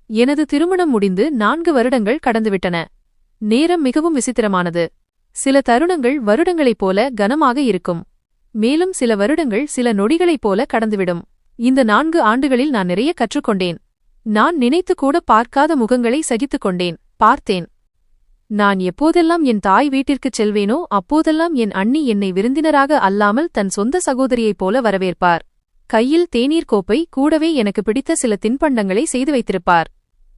எனது திருமணம் முடிந்து 4 வருடங்கள் கடந்துவிட்டன. நேரம் மிகவும் விசித்திரமானது. சில தருணங்கள் வருடங்களைப் போல கனமாக இருக்கும். மேலும் சில வருடங்கள் சில நொடிகளைப் போல கடந்துவிடும். இந்த 4 ஆண்டுகளில் நான் நிறைய கற்றுக்கொண்டேன். நான் நினைத்து கூட பார்க்காத முகங்களை சகித்துக் கொண்டேன், பார்த்தேன். நான் எப்போதெல்லாம் என் தாய் வீட்டிற்குச் செல்வேனோ அப்போதெல்லாம் என் அண்ணி என்னை விருந்தினராக அல்லாமல் தன் சொந்த சகோதரியைப் போல வரவேற்பார். கையில் தேநீர் கோப்பை, கூடவே எனக்கு பிடித்த சில தின்பண்டங்களை செய்து வைத்திருப்பார்.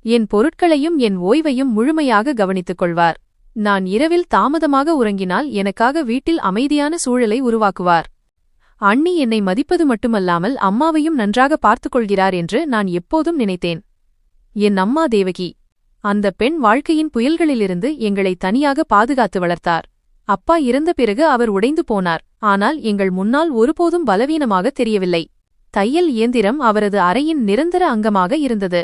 என் பொருட்களையும் என் ஓய்வையும் முழுமையாக கவனித்துக் கொள்வார். நான் இரவில் தாமதமாக உறங்கினால் எனக்காக வீட்டில் அமைதியான சூழலை உருவாக்குவார். அண்ணி என்னை மதிப்பது மட்டுமல்லாமல் அம்மாவையும் நன்றாக பார்த்துக் கொள்கிறார் என்று நான் எப்போதும் நினைத்தேன். என் அம்மா தேவகி. அந்த பெண் வாழ்க்கையின் புயல்களிலிருந்து எங்களை தனியாக பாதுகாத்து வளர்த்தார். அப்பா இறந்த பிறகு அவர் உடைந்து போனார். ஆனால் எங்கள் முன்னால் ஒருபோதும் பலவீனமாக தெரியவில்லை. தையல் இயந்திரம் அவரது அறையின் நிரந்தர அங்கமாக இருந்தது.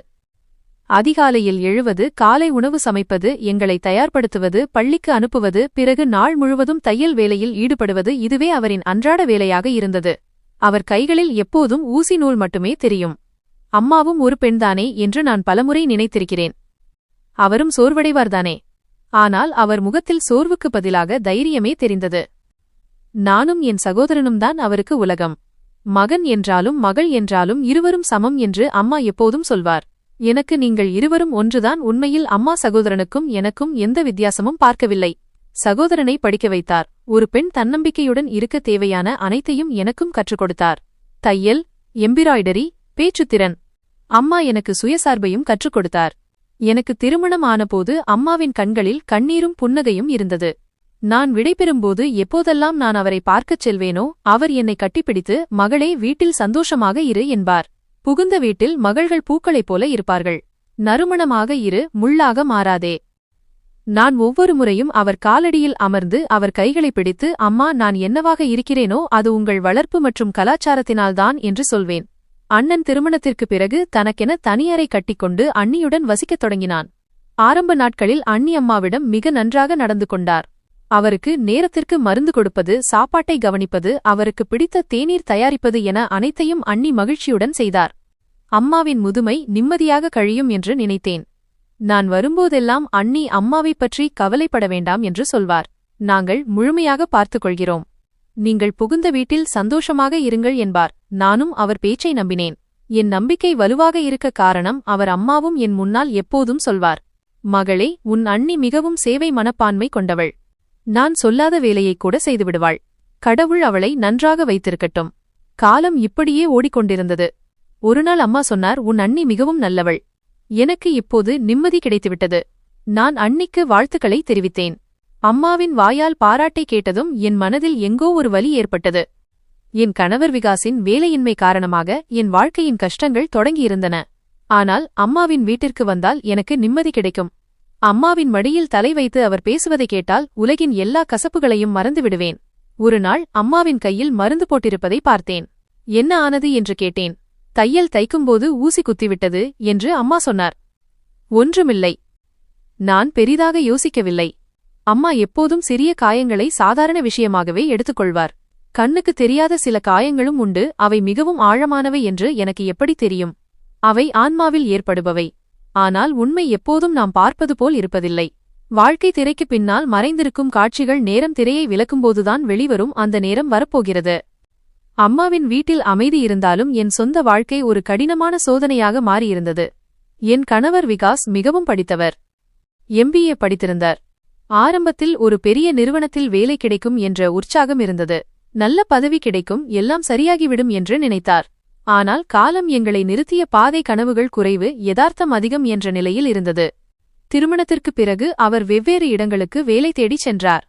அதிகாலையில் எழுவது, காலை உணவு சமைப்பது, எங்களை தயார்படுத்துவது, பள்ளிக்கு அனுப்புவது, பிறகு நாள் முழுவதும் தையல் வேலையில் ஈடுபடுவது, இதுவே அவரின் அன்றாட வேலையாக இருந்தது. அவர் கைகளில் எப்போதும் ஊசி நூல் மட்டுமே தெரியும். அம்மாவும் ஒரு பெண்தானே என்று நான் பலமுறை நினைத்திருக்கிறேன். அவரும் சோர்வடைவார்தானே. ஆனால் அவர் முகத்தில் சோர்வுக்கு பதிலாக தைரியமே தெரிந்தது. நானும் என் சகோதரனும்தான் அவருக்கு உலகம். மகன் என்றாலும் மகள் என்றாலும் இருவரும் சமம் என்று அம்மா எப்போதும் சொல்வார். எனக்கு நீங்கள் இருவரும் ஒன்றுதான். உண்மையில் அம்மா சகோதரனுக்கும் எனக்கும் எந்த வித்தியாசமும் பார்க்கவில்லை. சகோதரனை படிக்க வைத்தார். ஒரு பெண் தன்னம்பிக்கையுடன் இருக்க தேவையான அனைத்தையும் எனக்கும் கற்றுக் கொடுத்தார். தையல், எம்பிராய்டரி, பேச்சுத்திறன். அம்மா எனக்கு சுயசார்பையும் கற்றுக் கொடுத்தார். எனக்கு திருமணம் ஆனபோது அம்மாவின் கண்களில் கண்ணீரும் புன்னகையும் இருந்தது. நான் விடைபெறும்போது எப்போதெல்லாம் நான் அவரை பார்க்கச் செல்வேனோ அவர் என்னை கட்டிப்பிடித்து, மகளே, வீட்டில் சந்தோஷமாக இரு என்பார். புகுந்த வீட்டில் மகள்கள் பூக்களைப் போல இருப்பார்கள். நறுமணமாக இரு, முள்ளாக மாறாதே. நான் ஒவ்வொரு முறையும் அவர் காலடியில் அமர்ந்து அவர் கைகளை பிடித்து, அம்மா, நான் என்னவாக இருக்கிறேனோ அது உங்கள் வளர்ப்பு மற்றும் கலாச்சாரத்தினால்தான் என்று சொல்வேன். அண்ணன் திருமணத்திற்கு பிறகு தனக்கென தனியறை கட்டிக்கொண்டு அண்ணியுடன் வசிக்கத் தொடங்கினான். ஆரம்ப நாட்களில் அண்ணி அம்மாவிடம் மிக நன்றாக நடந்து கொண்டார். அவருக்கு நேரத்திற்கு மருந்து கொடுப்பது, சாப்பாட்டை கவனிப்பது, அவருக்கு பிடித்த தேநீர் தயாரிப்பது என அனைத்தையும் அண்ணி மகிழ்ச்சியுடன் செய்தார். அம்மாவின் முதுமை நிம்மதியாக கழியும் என்று நினைத்தேன். நான் வரும்போதெல்லாம் அண்ணி அம்மாவைப் பற்றி கவலைப்பட வேண்டாம் என்று சொல்வார். நாங்கள் முழுமையாக பார்த்துக் கொள்கிறோம். நீங்கள் புகுந்த வீட்டில் சந்தோஷமாக இருங்கள் என்பார். நானும் அவர் பேச்சை நம்பினேன். என் நம்பிக்கை வலுவாக இருக்க காரணம் அவர் அம்மாவும் என் முன்னால் எப்போதும் சொல்வார். மகளே, உன் அண்ணி மிகவும் சேவை மனப்பான்மை கொண்டவள். நான் சொல்லாத வேலையை கூட செய்துவிடுவாள். கடவுள் அவளை நன்றாக வைத்திருக்கட்டும். காலம் இப்படியே ஓடிக்கொண்டிருந்தது. ஒருநாள் அம்மா சொன்னார், உன் அண்ணி மிகவும் நல்லவள். எனக்கு இப்போது நிம்மதி கிடைத்துவிட்டது. நான் அண்ணிக்கு வாழ்த்துக்களை தெரிவித்தேன். அம்மாவின் வாயால் பாராட்டை கேட்டதும் என் மனதில் எங்கோ ஒரு வலி ஏற்பட்டது. என் கணவர் விகாஸின் வேலையின்மை காரணமாக என் வாழ்க்கையின் கஷ்டங்கள் தொடங்கியிருந்தன. ஆனால் அம்மாவின் வீட்டிற்கு வந்தால் எனக்கு நிம்மதி கிடைக்கும். அம்மாவின் மடியில் தலை வைத்து அவர் பேசுவதை கேட்டால் உலகின் எல்லா கசப்புகளையும் மறந்துவிடுவேன். ஒரு நாள் அம்மாவின் கையில் மருந்து போட்டிருப்பதை பார்த்தேன். என்ன ஆனது என்று கேட்டேன். தையல் தைக்கும்போது ஊசி குத்திவிட்டது என்று அம்மா சொன்னார். ஒன்றுமில்லை. நான் பெரிதாக யோசிக்கவில்லை. அம்மா எப்போதும் சிறிய காயங்களை சாதாரண விஷயமாகவே எடுத்துக்கொள்வார். கண்ணுக்கு தெரியாத சில காயங்களும் உண்டு. அவை மிகவும் ஆழமானவை என்று எனக்கு எப்படி தெரியும்? அவை ஆன்மாவில் ஏற்படுபவை. ஆனால் உண்மை எப்போதும் நாம் பார்ப்பது போல் இருப்பதில்லை. வாழ்க்கை திரைக்கு பின்னால் மறைந்திருக்கும் காட்சிகள் நேரம் திரையை விலக்கும்போதுதான் வெளிவரும். அந்த நேரம் வரப்போகிறது. அம்மாவின் வீட்டில் அமைதி இருந்தாலும் என் சொந்த வாழ்க்கை ஒரு கடினமான சோதனையாக மாறியிருந்தது. என் கணவர் விகாஸ் மிகவும் படித்தவர். MBA படித்திருந்தார். ஆரம்பத்தில் ஒரு பெரிய நிறுவனத்தில் வேலை கிடைக்கும் என்ற உற்சாகம் இருந்தது. நல்ல பதவி கிடைக்கும், எல்லாம் சரியாகிவிடும் என்று நினைத்தார். ஆனால் காலம் எங்களை நிறுத்திய பாதை. கனவுகள் குறைவு, யதார்த்தம் அதிகம் என்ற நிலையில் இருந்தது. திருமணத்திற்குப் பிறகு அவர் வெவ்வேறு இடங்களுக்கு வேலை தேடிச் சென்றார்.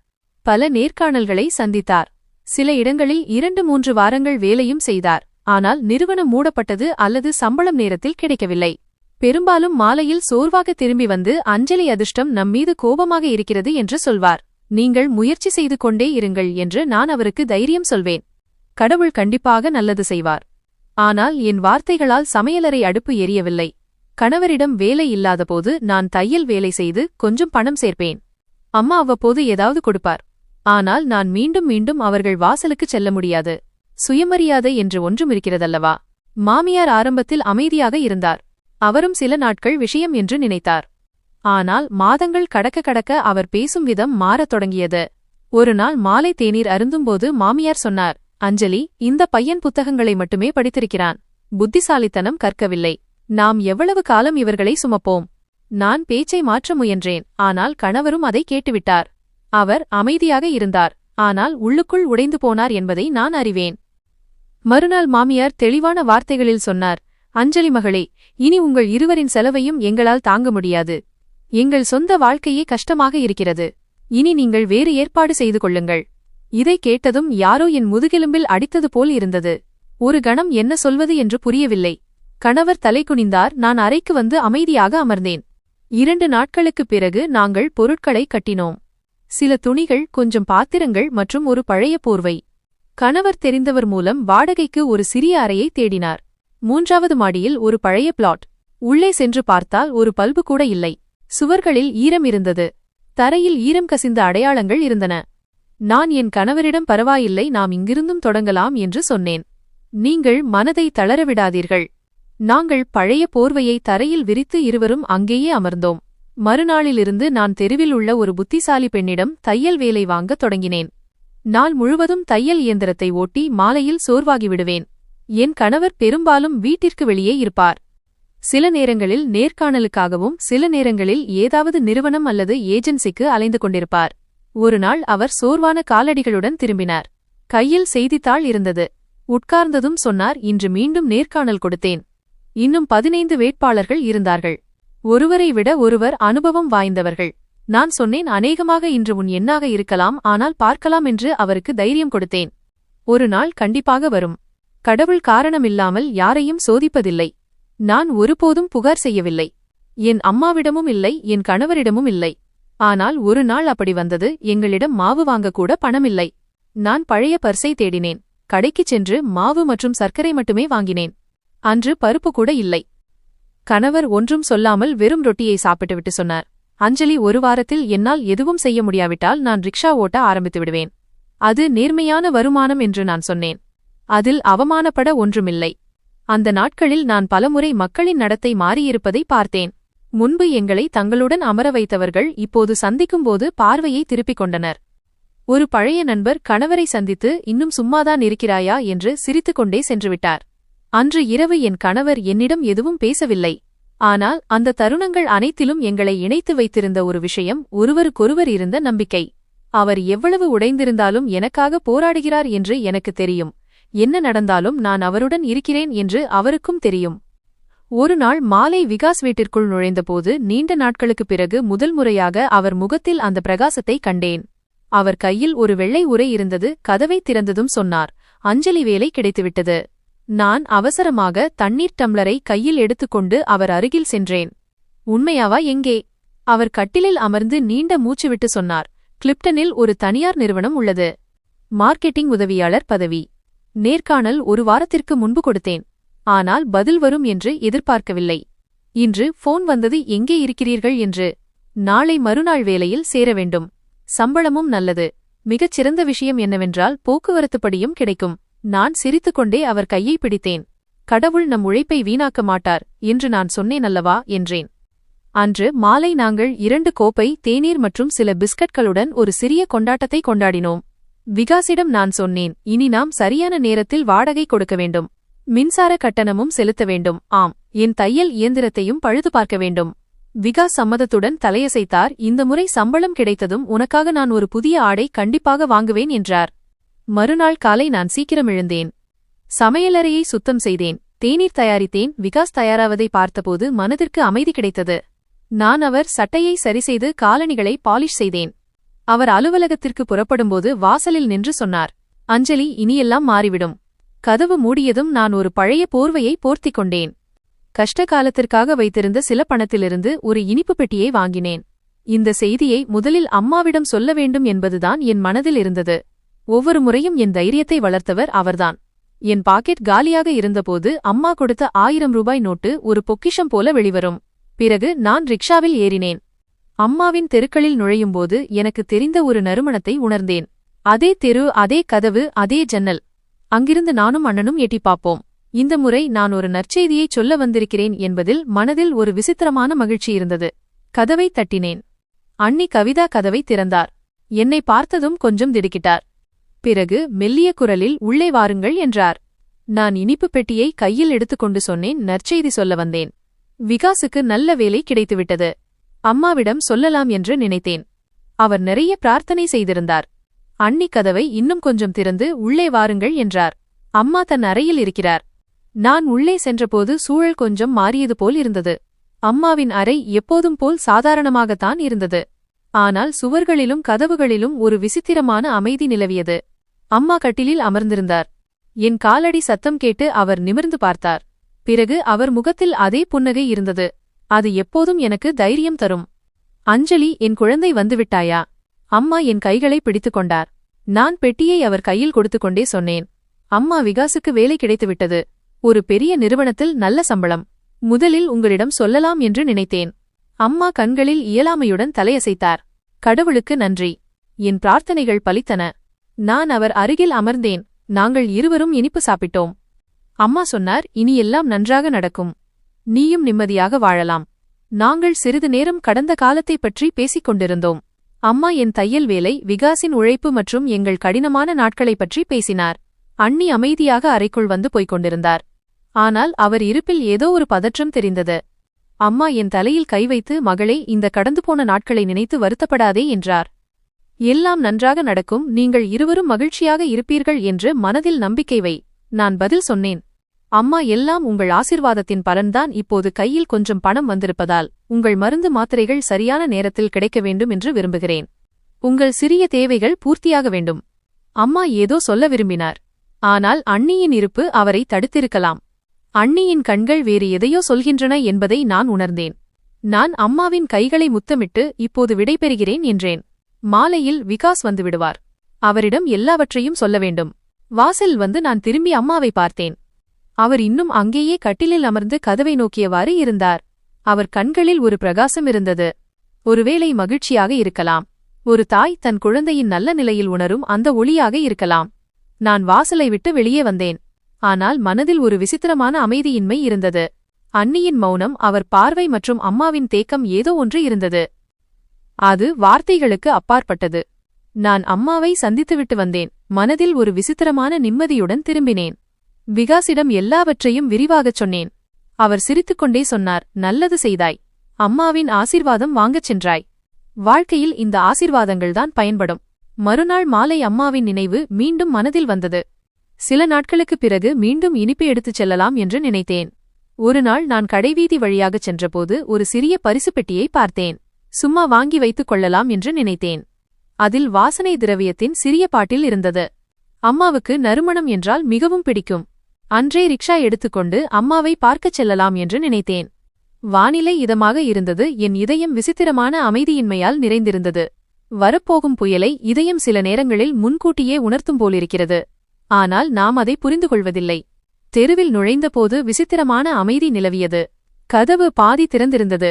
பல நேர்காணல்களை சந்தித்தார். சில இடங்களில் 2-3 வாரங்கள் வேலையும் செய்தார். ஆனால் நிறுவனம் மூடப்பட்டது அல்லது சம்பளம் நேரத்தில் கிடைக்கவில்லை. பெரும்பாலும் மாலையில் சோர்வாக திரும்பி வந்து, அஞ்சலி, அதிர்ஷ்டம் நம்மீது கோபமாக இருக்கிறது என்று சொல்வார். நீங்கள் முயற்சி செய்து கொண்டே இருங்கள் என்று நான் அவருக்கு தைரியம் சொல்வேன். கடவுள் கண்டிப்பாக நல்லது செய்வார். ஆனால் என் வார்த்தைகளால் சமையலறை அடுப்பு எரியவில்லை. கணவரிடம் வேலை இல்லாதபோது நான் தையல் வேலை செய்து கொஞ்சம் பணம் சேர்ப்பேன். அம்மா அவ்வப்போது ஏதாவது கொடுப்பார். ஆனால் நான் மீண்டும் மீண்டும் அவர்கள் வாசலுக்கு செல்ல முடியாது. சுயமரியாதை என்று ஒன்றும் இருக்கிறதல்லவா? மாமியார் ஆரம்பத்தில் அமைதியாக இருந்தார். அவரும் சில நாட்கள் விஷயம் என்று நினைத்தார். ஆனால் மாதங்கள் கடக்க கடக்க அவர் பேசும் விதம் மாறத் தொடங்கியது. ஒரு நாள் மாலை தேநீர் அருந்தும்போது மாமியார் சொன்னார், அஞ்சலி, இந்த பையன் புத்தகங்களை மட்டுமே படித்திருக்கிறான், புத்திசாலித்தனம் கற்கவில்லை. நாம் எவ்வளவு காலம் இவர்களை சுமப்போம்? நான் பேச்சை மாற்ற முயன்றேன், ஆனால் கணவரும் அதை கேட்டுவிட்டார். அவர் அமைதியாக இருந்தார், ஆனால் உள்ளுக்குள் உடைந்து போனார் என்பதை நான் அறிவேன். மறுநாள் மாமியார் தெளிவான வார்த்தைகளில் சொன்னார், அஞ்சலி மகளே, இனி உங்கள் இருவரின் செலவையும் எங்களால் தாங்க முடியாது. எங்கள் சொந்த வாழ்க்கையே கஷ்டமாக இருக்கிறது. இனி நீங்கள் வேறு ஏற்பாடு செய்து கொள்ளுங்கள். இதை கேட்டதும் யாரோ என் முதுகெலும்பில் அடித்தது போல் இருந்தது. ஒரு கணம் என்ன சொல்வது என்று புரியவில்லை. கணவர் தலை குனிந்தார். நான் அறைக்கு வந்து அமைதியாக அமர்ந்தேன். 2 நாட்களுக்குப் பிறகு நாங்கள் பொருட்களை கட்டினோம். சில துணிகள், கொஞ்சம் பாத்திரங்கள் மற்றும் ஒரு பழைய போர்வை. கணவர் தெரிந்தவர் மூலம் வாடகைக்கு ஒரு சிறிய அறையை தேடினார். 3வது மாடியில் ஒரு பழைய பிளாட். உள்ளே சென்று பார்த்தால் ஒரு பல்பு கூட இல்லை. சுவர்களில் ஈரம் இருந்தது. தரையில் ஈரம் கசிந்த அடையாளங்கள் இருந்தன. நான் என் கணவரிடம் பரவாயில்லை, நாம் இங்கிருந்தும் தொடங்கலாம் என்று சொன்னேன். நீங்கள் மனதை தளரவிடாதீர்கள். நாங்கள் பழைய போர்வையை தரையில் விரித்து இருவரும் அங்கேயே அமர்ந்தோம். மறுநாளிலிருந்து நான் தெருவில் உள்ள ஒரு புத்திசாலி பெண்ணிடம் தையல் வேலை வாங்கத் தொடங்கினேன். நாள் முழுவதும் தையல் இயந்திரத்தை ஓட்டி மாலையில் சோர்வாகிவிடுவேன். என் கணவர் பெரும்பாலும் வீட்டிற்கு வெளியே இருப்பார். சில நேரங்களில் நேர்காணலுக்காகவும் சில நேரங்களில் ஏதாவது நிறுவனம் அல்லது ஏஜென்சிக்கு அலைந்து கொண்டிருப்பார். ஒரு நாள் அவர் சோர்வான காலடிகளுடன் திரும்பினார். கையில் செய்தித்தாள் இருந்தது. உட்கார்ந்ததும் சொன்னார், இன்று மீண்டும் நேர்காணல் கொடுத்தேன். இன்னும் 15 வேட்பாளர்கள் இருந்தார்கள். ஒருவரை விட ஒருவர் அனுபவம் வாய்ந்தவர்கள். நான் சொன்னேன், அநேகமாக இன்று உன் எண்ணாக இருக்கலாம், ஆனால் பார்க்கலாம் என்று அவருக்கு தைரியம் கொடுத்தேன். ஒரு நாள் கண்டிப்பாக வரும். கடவுள் காரணமில்லாமல் யாரையும் சோதிப்பதில்லை. நான் ஒருபோதும் புகார் செய்யவில்லை. என் அம்மாவிடமும் இல்லை, என் கணவரிடமும் இல்லை. ஆனால் ஒரு நாள் அப்படி வந்தது. எங்களிடம் மாவு வாங்கக்கூட பணமில்லை. நான் பழைய பர்ஸை தேடினேன். கடைக்குச் சென்று மாவு மற்றும் சர்க்கரை மட்டுமே வாங்கினேன். அன்று பருப்பு கூட இல்லை. கணவர் ஒன்றும் சொல்லாமல் வெறும் ரொட்டியை சாப்பிட்டுவிட்டு சொன்னார், அஞ்சலி, ஒரு வாரத்தில் என்னால் எதுவும் செய்ய முடியாவிட்டால் நான் ரிக்ஷா ஓட்ட ஆரம்பித்து விடுவேன். அது நேர்மையான வருமானம் என்று நான் சொன்னேன். அதில் அவமானப்பட ஒன்றுமில்லை. அந்த நாட்களில் நான் பலமுறை மக்களின் நடத்தை மாறியிருப்பதை பார்த்தேன். முன்பு எங்களை தங்களுடன் அமர வைத்தவர்கள் இப்போது சந்திக்கும்போது பார்வையை திருப்பிக் கொண்டனர். ஒரு பழைய நண்பர் கணவரை சந்தித்து, இன்னும் சும்மாதான் இருக்கிறாயா என்று சிரித்துக்கொண்டே சென்றுவிட்டார். அன்று இரவு என் கணவர் என்னிடம் எதுவும் பேசவில்லை. ஆனால் அந்த தருணங்கள் அனைத்திலும் எங்களை இணைத்து வைத்திருந்த ஒரு விஷயம், ஒருவருக்கொருவர் இருந்த நம்பிக்கை. அவர் எவ்வளவு உடைந்திருந்தாலும் எனக்காக போராடுகிறார் என்று எனக்கு தெரியும். என்ன நடந்தாலும் நான் அவருடன் இருக்கிறேன் என்று அவருக்கும் தெரியும். ஒரு நாள் மாலை விகாஸ் வீட்டிற்குள் நுழைந்தபோது நீண்ட நாட்களுக்குப் பிறகு முதல் முறையாக அவர் முகத்தில் அந்த பிரகாசத்தை கண்டேன். அவர் கையில் ஒரு வெள்ளை உரை இருந்தது. கதவை திறந்ததும் சொன்னார், அஞ்சலி, வேலை கிடைத்துவிட்டது. நான் அவசரமாக தண்ணீர் டம்ளரை கையில் எடுத்துக்கொண்டு அவர் அருகில் சென்றேன். உண்மையாவா? எங்கே? அவர் கட்டிலில் அமர்ந்து நீண்ட மூச்சு விட்டு சொன்னார், கிளிப்டனில் ஒரு தனியார் நிறுவனம் உள்ளது. மார்க்கெட்டிங் உதவியாளர் பதவி. நேர்காணல் ஒரு வாரத்திற்கு முன்பு கொடுத்தேன். ஆனால் பதில் வரும் என்று எதிர்பார்க்கவில்லை. இன்று போன் வந்தது, எங்கே இருக்கிறீர்கள் என்று. நாளை மறுநாள் வேலையில் சேர வேண்டும். சம்பளமும் நல்லது. மிகச் சிறந்த விஷயம் என்னவென்றால் போக்குவரத்துப்படியும் கிடைக்கும். நான் சிரித்துக்கொண்டே அவர் கையை பிடித்தேன். கடவுள் நம் உழைப்பை வீணாக்க மாட்டார் என்று நான் சொன்னேன் அல்லவா என்றேன். அன்று மாலை நாங்கள் 2 கோப்பை தேநீர் மற்றும் சில பிஸ்கட்களுடன் ஒரு சிறிய கொண்டாட்டத்தை கொண்டாடினோம். விகாசிடம் நான் சொன்னேன், இனி நாம் சரியான நேரத்தில் வாடகை கொடுக்க வேண்டும். மின்சார கட்டணமும் செலுத்த வேண்டும். ஆம், என் தையல் இயந்திரத்தையும் பழுது பார்க்க வேண்டும். விகாஸ் சம்மதத்துடன் தலையசைத்தார். இந்த முறை சம்பளம் கிடைத்ததும் உனக்காக நான் ஒரு புதிய ஆடை கண்டிப்பாக வாங்குவேன் என்றார். மறுநாள் காலை நான் சீக்கிரம் எழுந்தேன். சமையலறையை சுத்தம் செய்தேன். தேநீர் தயாரித்தேன். விகாஸ் தயாராவதை பார்த்தபோது மனதிற்கு அமைதி கிடைத்தது. நான் அவர் சட்டையை சரிசெய்து காலணிகளை பாலிஷ் செய்தேன். அவர் அலுவலகத்திற்கு புறப்படும்போது வாசலில் நின்று சொன்னார், அஞ்சலி, இனியெல்லாம் மாறிவிடும். கதவு மூடியதும் நான் ஒரு பழைய போர்வையை போர்த்திக் கொண்டேன். கஷ்ட காலத்திற்காக வைத்திருந்த சில பணத்திலிருந்து ஒரு இனிப்பு பெட்டியை வாங்கினேன். இந்த செய்தியை முதலில் அம்மாவிடம் சொல்ல வேண்டும் என்பதுதான் என் மனதில் இருந்தது. ஒவ்வொரு முறையும் என் தைரியத்தை வளர்த்தவர் அவர்தான். என் பாக்கெட் காலியாக இருந்தபோது அம்மா கொடுத்த 1000 ரூபாய் நோட்டு ஒரு பொக்கிஷம் போல வெளிவரும். பிறகு நான் ரிக்ஷாவில் ஏறினேன். அம்மாவின் தெருக்களில் நுழையும்போது எனக்கு தெரிந்த ஒரு நறுமணத்தை உணர்ந்தேன். அதே தெரு, அதே கதவு, அதே ஜன்னல். அங்கிருந்து நானும் அண்ணனும் எட்டி பார்ப்போம். இந்த முறை நான் ஒரு நற்செய்தியைச் சொல்ல வந்திருக்கிறேன் என்பதில் மனதில் ஒரு விசித்திரமான மகிழ்ச்சி இருந்தது. கதவை தட்டினேன். அண்ணி கவிதா கதவை திறந்தார். என்னை பார்த்ததும் கொஞ்சம் திடுக்கிட்டார். பிறகு மெல்லிய குரலில் உள்ளே வாருங்கள் என்றார். நான் இனிப்பு பெட்டியை கையில் எடுத்துக்கொண்டு சொன்னேன், நற்செய்தி சொல்ல வந்தேன். விகாசுக்கு நல்ல வேலை கிடைத்துவிட்டது. அம்மாவிடம் சொல்லலாம் என்று நினைத்தேன். அவர் நிறைய பிரார்த்தனை செய்திருந்தார். அண்ணி கதவை இன்னும் கொஞ்சம் திறந்து உள்ளே வாருங்கள் என்றார். அம்மா தன் அறையில் இருக்கிறார். நான் உள்ளே சென்றபோது சூழல் கொஞ்சம் மாறியது போல் இருந்தது. அம்மாவின் அறை எப்போதும் போல் சாதாரணமாகத்தான் இருந்தது. ஆனால் சுவர்களிலும் கதவுகளிலும் ஒரு விசித்திரமான அமைதி நிலவியது. அம்மா கட்டிலில் அமர்ந்திருந்தார். என் காலடி சத்தம் கேட்டு அவர் நிமிர்ந்து பார்த்தார். பிறகு அவர் முகத்தில் அதே புன்னகை இருந்தது. அது எப்போதும் எனக்கு தைரியம் தரும். அஞ்சலி, என் குழந்தை வந்துவிட்டாயா? அம்மா என் கைகளை பிடித்துக் கொண்டார். நான் பெட்டியை அவர் கையில் கொடுத்துக்கொண்டே சொன்னேன். அம்மா, விகாசுக்கு வேலை கிடைத்துவிட்டது. ஒரு பெரிய நிறுவனத்தில் நல்ல சம்பளம். முதலில் உங்களிடம் சொல்லலாம் என்று நினைத்தேன். அம்மா கண்களில் இயலாமையுடன் தலையசைத்தார். கடவுளுக்கு நன்றி. என் பிரார்த்தனைகள் பலித்தன. நான் அவர் அருகில் அமர்ந்தேன். நாங்கள் இருவரும் இனிப்பு சாப்பிட்டோம். அம்மா சொன்னார், இனியெல்லாம் நன்றாக நடக்கும். நீயும் நிம்மதியாக வாழலாம். நாங்கள் சிறிது நேரம் கடந்த காலத்தைப் பற்றி பேசிக் கொண்டிருந்தோம். அம்மா என் தையல் வேலை, விகாசின் உழைப்பு மற்றும் எங்கள் கடினமான நாட்களைப் பற்றி பேசினார். அண்ணி அமைதியாக அறைக்குள் வந்து போய்க் கொண்டிருந்தார். ஆனால் அவர் இருப்பில் ஏதோ ஒரு பதற்றம் தெரிந்தது. அம்மா என் தலையில் கை வைத்து, மகளே, இந்த கடந்து போன நாட்களை நினைத்து வருத்தப்படாதே என்றார். எல்லாம் நன்றாக நடக்கும், நீங்கள் இருவரும் மகிழ்ச்சியாக இருப்பீர்கள் என்று மனதில் நம்பிக்கை வை. நான் பதில் சொன்னேன். அம்மா, எல்லாம் உங்கள் ஆசிர்வாதத்தின் பலன்தான். இப்போது கையில் கொஞ்சம் பணம் வந்திருப்பதால் உங்கள் மருந்து மாத்திரைகள் சரியான நேரத்தில் கிடைக்க வேண்டும் என்று விரும்புகிறேன். உங்கள் சிறிய தேவைகள் பூர்த்தியாக வேண்டும். அம்மா ஏதோ சொல்ல விரும்பினார். ஆனால் அண்ணியின் இருப்பு அவரை தடுத்திருக்கலாம். அண்ணியின் கண்கள் வேறு எதையோ சொல்கின்றன என்பதை நான் உணர்ந்தேன். நான் அம்மாவின் கைகளை முத்தமிட்டு, இப்போது விடைபெறுகிறேன் என்றேன். மாலையில் விகாஸ் வந்துவிடுவார். அவரிடம் எல்லாவற்றையும் சொல்ல வேண்டும். வாசல் வந்து நான் திரும்பி அம்மாவை பார்த்தேன். அவர் இன்னும் அங்கேயே கட்டிலில் அமர்ந்து கதவை நோக்கியவாறு இருந்தார். அவர் கண்களில் ஒரு பிரகாசம் இருந்தது. ஒருவேளை மகிழ்ச்சியாக இருக்கலாம். ஒரு தாய் தன் குழந்தையின் நல்ல நிலையில் உணரும் அந்த ஒளியாக இருக்கலாம். நான் வாசலை விட்டு வெளியே வந்தேன். ஆனால் மனதில் ஒரு விசித்திரமான அமைதியின்மை இருந்தது. அண்ணியின் மௌனம், அவர் பார்வை மற்றும் அம்மாவின் தேக்கம், ஏதோ ஒன்று இருந்தது. அது வார்த்தைகளுக்கு அப்பாற்பட்டது. நான் அம்மாவை சந்தித்துவிட்டு வந்தேன். மனதில் ஒரு விசித்திரமான நிம்மதியுடன் திரும்பினேன். விகாசிடம் எல்லாவற்றையும் விரிவாகச் சொன்னேன். அவர் சிரித்துக்கொண்டே சொன்னார், நல்லது செய்தாய். அம்மாவின் ஆசீர்வாதம் வாங்கச் சென்றாய். வாழ்க்கையில் இந்த ஆசீர்வாதங்கள்தான் பயன்படும். மறுநாள் மாலை அம்மாவின் நினைவு மீண்டும் மனதில் வந்தது. சில நாட்களுக்குப் பிறகு மீண்டும் இனிப்பு எடுத்துச் செல்லலாம் என்று நினைத்தேன். ஒருநாள் நான் கடைவீதி வழியாகச் சென்றபோது ஒரு சிறிய பரிசு பெட்டியை பார்த்தேன். சும்மா வாங்கி வைத்துக் கொள்ளலாம் என்று நினைத்தேன். அதில் வாசனை திரவியத்தின் சிறிய பாட்டில் இருந்தது. அம்மாவுக்கு நறுமணம் என்றால் மிகவும் பிடிக்கும். அன்றே ரிக்ஷா எடுத்துக்கொண்டு அம்மாவை பார்க்கச் செல்லலாம் என்று நினைத்தேன். வானிலை இதமாக இருந்தது. என் இதயம் விசித்திரமான அமைதியின்மையால் நிறைந்திருந்தது. வரப்போகும் புயலை இதயம் சில நேரங்களில் முன்கூட்டியே உணர்த்தும் போலிருக்கிறது. ஆனால் நாம் அதை புரிந்து கொள்வதில்லை. தெருவில் நுழைந்தபோது விசித்திரமான அமைதி நிலவியது. கதவு பாதி திறந்திருந்தது.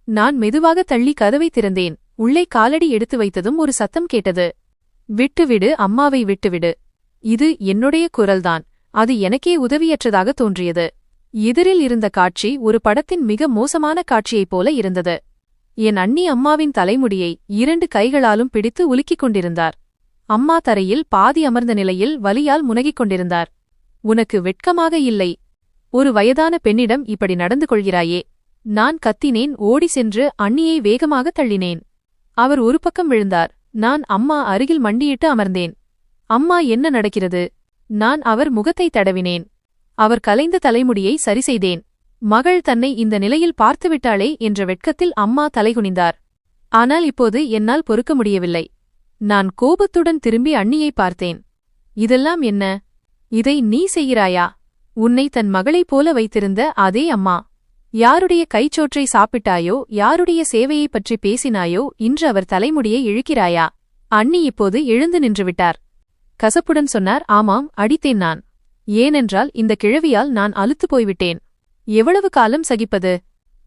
நான் மெதுவாக தள்ளி கதவை திறந்தேன். உள்ளே காலடி எடுத்து வைத்ததும் ஒரு சத்தம் கேட்டது. விட்டுவிடு, அம்மாவை விட்டுவிடு. இது என்னுடைய குரல்தான். அது எனக்கே உதவியற்றதாக தோன்றியது. எதிரில் இருந்த காட்சி ஒரு படத்தின் மிக மோசமான காட்சியைப் போல இருந்தது. என் அண்ணி அம்மாவின் தலைமுடியை 2 கைகளாலும் பிடித்து உலுக்கிக் கொண்டிருந்தார். அம்மா தரையில் பாதி அமர்ந்த நிலையில் வலியால் முனகிக் கொண்டிருந்தார். உனக்கு வெட்கமாக இல்லை? ஒரு வயதான பெண்ணிடம் இப்படி நடந்து கொள்கிறாயே? நான் கத்தினேன். ஓடி சென்று அண்ணியை வேகமாக தள்ளினேன். அவர் ஒரு பக்கம் விழுந்தார். நான் அம்மா அருகில் மண்டியிட்டு அமர்ந்தேன். அம்மா, என்ன நடக்கிறது? நான் அவர் முகத்தை தடவினேன். அவர் கலைந்த தலைமுடியை சரிசெய்தேன். மகள் தன்னை இந்த நிலையில் பார்த்துவிட்டாளே என்ற வெட்கத்தில் அம்மா தலைகுனிந்தார். ஆனால் இப்போது என்னால் பொறுக்க முடியவில்லை. நான் கோபத்துடன் திரும்பி அண்ணியை பார்த்தேன். இதெல்லாம் என்ன? இதை நீ செய்கிறாயா? உன்னை தன் மகளைப் போல வைத்திருந்த அதே அம்மா. யாருடைய கைச்சோற்றை சாப்பிட்டாயோ, யாருடைய சேவையைப் பற்றி பேசினாயோ, இன்று அவர் தலைமுடியை இழுக்கிறாயா? அண்ணி இப்போது எழுந்து நின்றுவிட்டார். கசப்புடன் சொன்னார், ஆமாம், அடித்தேன் நான். ஏனென்றால் இந்த கிழவியால் நான் அலுத்துப் போய்விட்டேன். எவ்வளவு காலம் சகிப்பது?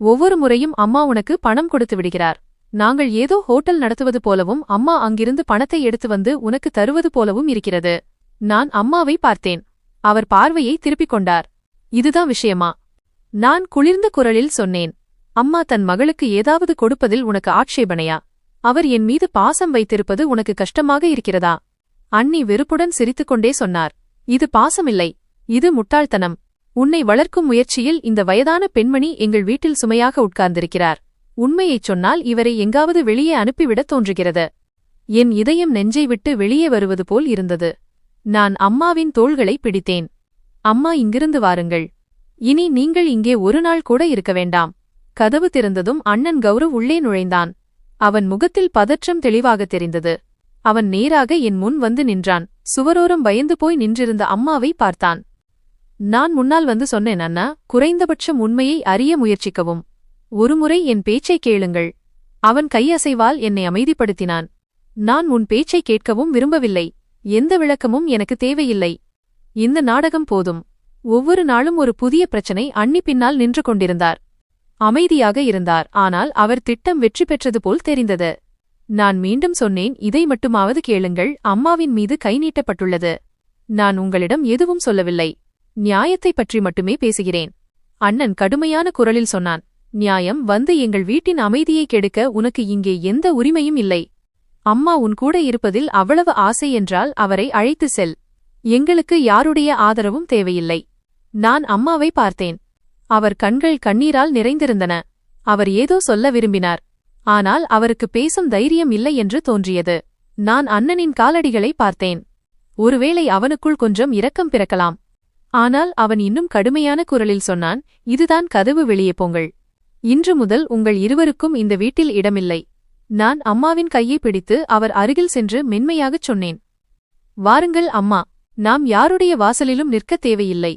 ஒவ்வொரு முறையும் அம்மா உனக்கு பணம் கொடுத்து விடுகிறார். நாங்கள் ஏதோ ஹோட்டல் நடத்துவது போலவும் அம்மா அங்கிருந்து பணத்தை எடுத்து வந்து உனக்கு தருவது போலவும் இருக்கிறது. நான் அம்மாவை பார்த்தேன். அவர் பார்வையை திருப்பிக் கொண்டார். இதுதான் விஷயமா? நான் குளிர்ந்த குரலில் சொன்னேன். அம்மா தன் மகளுக்கு ஏதாவது கொடுப்பதில் உனக்கு ஆட்சேபனையா? அவர் என் மீது பாசம் வைத்திருப்பது உனக்கு கஷ்டமாக இருக்கிறதா? அண்ணி வெறுப்புடன் சிரித்துக்கொண்டே சொன்னார். இது பாசமில்லை, இது முட்டாள்தனம். உன்னை வளர்க்கும் முயற்சியில் இந்த வயதான பெண்மணி எங்கள் வீட்டில் சுமையாக உட்கார்ந்திருக்கிறார். உண்மையைச் சொன்னால் இவரை எங்காவது வெளியே அனுப்பிவிடத் தோன்றுகிறது. என் இதயம் நெஞ்சை விட்டு வெளியே வருவது போல் இருந்தது. நான் அம்மாவின் தோள்களை பிடித்தேன். அம்மா, இங்கிருந்து வாருங்கள். இனி நீங்கள் இங்கே ஒரு நாள் கூட இருக்க வேண்டாம். கதவு திறந்ததும் அண்ணன் கௌரவ் உள்ளே நுழைந்தான். அவன் முகத்தில் பதற்றம் தெளிவாக தெரிந்தது. அவன் நேராக என் முன் வந்து நின்றான். சுவரோரம் பயந்து போய் நின்றிருந்த அம்மாவை பார்த்தான். நான் முன்னால் வந்து சொன்னேன், அண்ணா, குறைந்தபட்சம் உண்மையை அறிய முயற்சிக்கவும். ஒருமுறை என் பேச்சை கேளுங்கள். அவன் கையசைவால் என்னை அமைதிப்படுத்தினான். நான் உன் பேச்சை கேட்கவும் விரும்பவில்லை. எந்த விளக்கமும் எனக்கு தேவையில்லை. இந்த நாடகம் போதும். ஒவ்வொரு நாளும் ஒரு புதிய பிரச்சனை. அண்ணி பின்னால் நின்று கொண்டிருந்தார். அமைதியாக இருந்தார். ஆனால் அவர் திட்டம் வெற்றி பெற்றது போல் தெரிந்தது. நான் மீண்டும் சொன்னேன், இதை மட்டுமாவது கேளுங்கள். அம்மாவின் மீது கை நீட்டப்பட்டுள்ளது. நான் உங்களிடம் எதுவும் சொல்லவில்லை. நியாயத்தைப் பற்றி மட்டுமே பேசுகிறேன். அண்ணன் கடுமையான குரலில் சொன்னான். நியாயம் வந்து எங்கள் வீட்டின் அமைதியை கெடுக்க உனக்கு இங்கே எந்த உரிமையும் இல்லை. அம்மா உன் கூட இருப்பதில் அவ்வளவு ஆசை என்றால் அவரை அழைத்து செல். எங்களுக்கு யாருடைய ஆதரவும் தேவையில்லை. நான் அம்மாவை பார்த்தேன். அவர் கண்கள் கண்ணீரால் நிறைந்திருந்தன. அவர் ஏதோ சொல்ல விரும்பினார். ஆனால் அவருக்கு பேசும் தைரியம் இல்லை என்று தோன்றியது. நான் அண்ணனின் காலடிகளை பார்த்தேன். ஒருவேளை அவனுக்குள் கொஞ்சம் இரக்கம் பிறக்கலாம். ஆனால் அவன் இன்னும் கடுமையான குரலில் சொன்னான், இதுதான் கதவு, வெளியே போங்கள். இன்று முதல் உங்கள் இருவருக்கும் இந்த வீட்டில் இடமில்லை. நான் அம்மாவின் கையை பிடித்து அவர் அருகில் சென்று மென்மையாகச் சொன்னேன். வாருங்கள் அம்மா, நாம் யாருடைய வாசலிலும் நிற்கத் தேவையில்லை.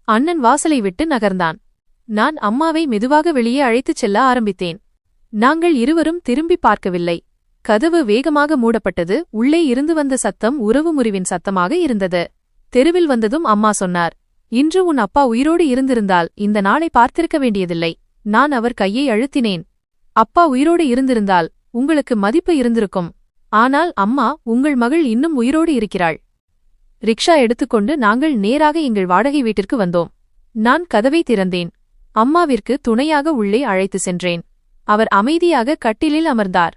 அண்ணன் வாசலை விட்டு நகர்ந்தான். நான் அம்மாவை மெதுவாக வெளியே அழைத்துச் செல்ல ஆரம்பித்தேன். நாங்கள் இருவரும் திரும்பி பார்க்கவில்லை. கதவு வேகமாக மூடப்பட்டது. உள்ளே இருந்து வந்த சத்தம் உறவு முறிவின் சத்தமாக இருந்தது. தெருவில் வந்ததும் அம்மா சொன்னார், இன்று உன் அப்பா உயிரோடு இருந்திருந்தால் இந்த நாளை பார்த்திருக்க வேண்டியதில்லை. நான் அவர் கையை அழுத்தினேன். அப்பா உயிரோடு இருந்திருந்தால் உங்களுக்கு மதிப்பு இருந்திருக்கும். ஆனால் அம்மா, உங்கள் மகள் இன்னும் உயிரோடு இருக்கிறாள். ரிக்ஷா எடுத்துக்கொண்டு நாங்கள் நேராக எங்கள் வாடகை வீட்டிற்கு வந்தோம். நான் கதவை திறந்தேன். அம்மாவிற்கு துணையாக உள்ளே அழைத்து சென்றேன். அவர் அமைதியாக கட்டிலில் அமர்ந்தார்.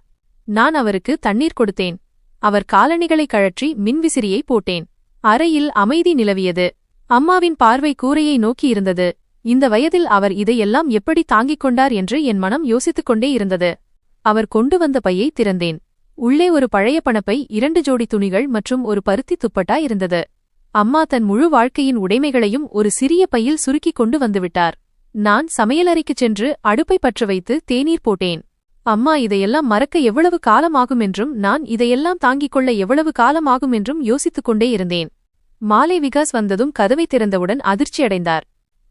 நான் அவருக்கு தண்ணீர் கொடுத்தேன். அவர் காலணிகளை கழற்றி மின்விசிறியை போட்டேன். அறையில் அமைதி நிலவியது. அம்மாவின் பார்வை கூரையை நோக்கியிருந்தது. இந்த வயதில் அவர் இதையெல்லாம் எப்படி தாங்கிக் கொண்டார் என்று என் மனம் யோசித்துக் கொண்டே இருந்தது. அவர் கொண்டு வந்த பையை திறந்தேன். உள்ளே ஒரு பழைய பணப்பை, 2 ஜோடி துணிகள் மற்றும் ஒரு பருத்தி துப்பட்டா இருந்தது. அம்மா தன் முழு வாழ்க்கையின் உடைமைகளையும் ஒரு சிறிய பையில் சுருக்கிக் கொண்டு வந்துவிட்டார். நான் சமையலறைக்குச் சென்று அடுப்பை பற்ற வைத்து தேநீர் போட்டேன். அம்மா இதையெல்லாம் மறக்க எவ்வளவு காலமாகும் என்றும் நான் இதையெல்லாம் தாங்கிக் கொள்ள எவ்வளவு காலமாகும் என்றும் யோசித்துக் கொண்டே இருந்தேன். மாலை விகாஸ் வந்ததும் கதவை திறந்தவுடன் அதிர்ச்சியடைந்தார்.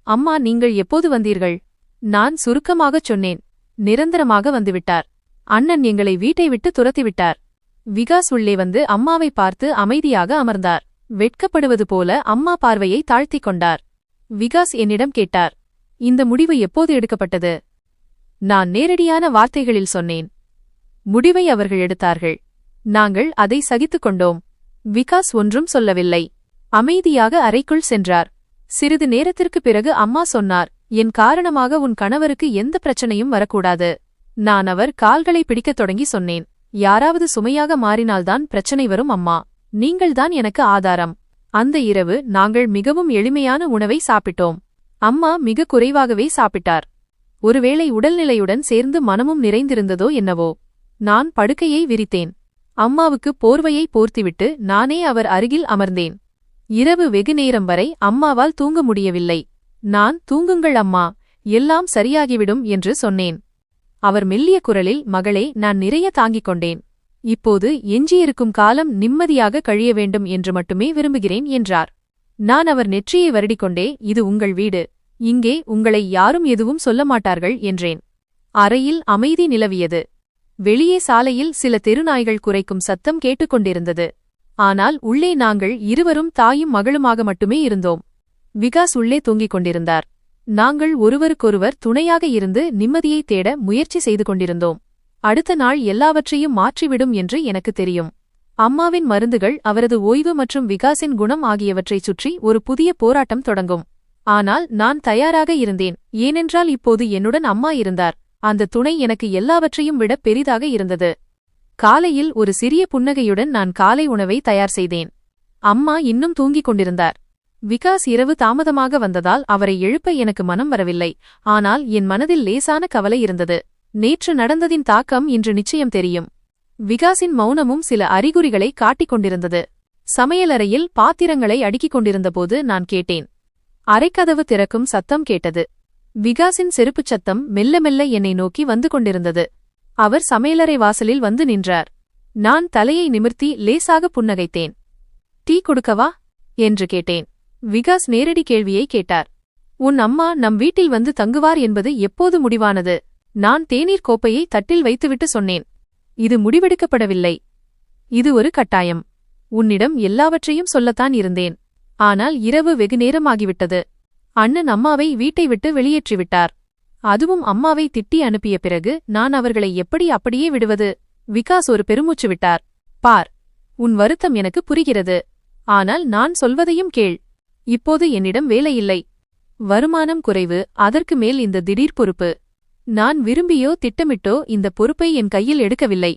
அம்மா, நீங்கள் எப்போது வந்தீர்கள்? நான் சுருக்கமாகச் சொன்னேன். நிரந்தரமாக வந்துவிட்டார். அண்ணன் எங்களை வீட்டை விட்டு துரத்திவிட்டார். விகாஸ் உள்ளே வந்து அம்மாவை பார்த்து அமைதியாக அமர்ந்தார். வெட்கப்படுவது போல அம்மா பார்வையை தாழ்த்திக் கொண்டார். விகாஸ் என்னிடம் கேட்டார், இந்த முடிவு எப்போது எடுக்கப்பட்டது? நான் நேரடியான வார்த்தைகளில் சொன்னேன். முடிவை அவர்கள் எடுத்தார்கள். நாங்கள் அதை சகித்துக் கொண்டோம். விகாஸ் ஒன்றும் சொல்லவில்லை. அமைதியாக அறைக்குள் சென்றார். சிறிது நேரத்திற்குப் பிறகு அம்மா சொன்னார், என் காரணமாக உன் கணவருக்கு எந்த பிரச்சனையும் வரக்கூடாது. நான் அவர் கால்களை பிடிக்கத் தொடங்கி சொன்னேன், யாராவது சுமையாக மாறினால்தான் பிரச்சனை வரும் அம்மா. நீங்கள்தான் எனக்கு ஆதாரம். அந்த இரவு நாங்கள் மிகவும் எளிமையான உணவை சாப்பிட்டோம். அம்மா மிக குறைவாகவே சாப்பிட்டார். ஒருவேளை உடல்நிலையுடன் சேர்ந்து மனமும் நிறைந்திருந்ததோ என்னவோ. நான் படுக்கையை விரித்தேன். அம்மாவுக்கு போர்வையை போர்த்திவிட்டு நானே அவர் அருகில் அமர்ந்தேன். இரவு வெகுநேரம் வரை அம்மாவால் தூங்க முடியவில்லை. நான், தூங்குங்கள் அம்மா, எல்லாம் சரியாகிவிடும் என்று சொன்னேன். அவர் மெல்லிய குரலில், மகளே, நான் நிறைய தாங்கிக் கொண்டேன். இப்போது எஞ்சியிருக்கும் காலம் நிம்மதியாக கழிய வேண்டும் என்று மட்டுமே விரும்புகிறேன் என்றார். நான் அவர் நெற்றியை வருடிக்கொண்டே, இது உங்கள் வீடு. இங்கே உங்களை யாரும் எதுவும் சொல்ல மாட்டார்கள் என்றேன். அறையில் அமைதி நிலவியது. வெளியே சாலையில் சில தெருநாய்கள் குரைக்கும் சத்தம் கேட்டுக்கொண்டிருந்தது. ஆனால் உள்ளே நாங்கள் இருவரும் தாயும் மகளுமாக மட்டுமே இருந்தோம். விகாஸ் உள்ளே தூங்கிக் கொண்டிருந்தார். நாங்கள் ஒருவருக்கொருவர் துணையாக இருந்து நிம்மதியை தேட முயற்சி செய்து கொண்டிருந்தோம். அடுத்த நாள் எல்லாவற்றையும் மாற்றிவிடும் என்று எனக்கு தெரியும். அம்மாவின் மருந்துகள், அவரது ஓய்வு மற்றும் விகாஸின் குணம் ஆகியவற்றைச் சுற்றி ஒரு புதிய போராட்டம் தொடங்கும். ஆனால் நான் தயாராக இருந்தேன், ஏனென்றால் இப்போது என்னுடன் அம்மா இருந்தார். அந்த துணை எனக்கு எல்லாவற்றையும் விட பெரிதாக இருந்தது. காலையில் ஒரு சிறிய புன்னகையுடன் நான் காலை உணவை தயார் செய்தேன். அம்மா இன்னும் தூங்கிக் கொண்டிருந்தார். விகாஸ் இரவு தாமதமாக வந்ததால் அவரை எழுப்ப எனக்கு மனம் வரவில்லை. ஆனால் என் மனதில் லேசான கவலை இருந்தது. நேற்று நடந்ததின் தாக்கம் இன்று நிச்சயம் தெரியும். விகாஸின் மௌனமும் சில அறிகுறிகளை காட்டிக் கொண்டிருந்தது. சமையலறையில் பாத்திரங்களை அடுக்கிக் கொண்டிருந்தபோது நான் கேட்டேன். அறைக்கதவு திறக்கும் சத்தம் கேட்டது. விகாஸின் செருப்புச் சத்தம் மெல்ல மெல்ல என்னை நோக்கி வந்து கொண்டிருந்தது. அவர் சமையலறை வாசலில் வந்து நின்றார். நான் தலையை நிமிர்த்தி லேசாக புன்னகைத்தேன். டீ கொடுக்கவா என்று கேட்டேன். விகாஸ் நேரடி கேள்வியை கேட்டார். உன் அம்மா நம் வீட்டில் வந்து தங்குவார் என்பது எப்போது முடிவானது? நான் தேநீர் கோப்பையை தட்டில் வைத்துவிட்டு சொன்னேன். இது முடிவெடுக்கப்படவில்லை. இது ஒரு கட்டாயம். உன்னிடம் எல்லாவற்றையும் சொல்லத்தான் இருந்தேன். ஆனால் இரவு வெகுநேரமாகிவிட்டது. அண்ணன் அம்மாவை வீட்டை விட்டு வெளியேற்றிவிட்டார். அதுவும் அம்மாவை திட்டி அனுப்பிய பிறகு நான் அவர்களை எப்படி அப்படியே விடுவது? விகாஸ் ஒரு பெருமூச்சு விட்டார். பார், உன் வருத்தம் எனக்கு புரிகிறது. ஆனால் நான் சொல்வதையும் கேள். இப்போது என்னிடம் வேலையில்லை. வருமானம் குறைவு, அதற்கு மேல் இந்த திடீர் பொறுப்பு. நான் விரும்பியோ திட்டமிட்டோ இந்த பொறுப்பை என் கையில் எடுக்கவில்லை.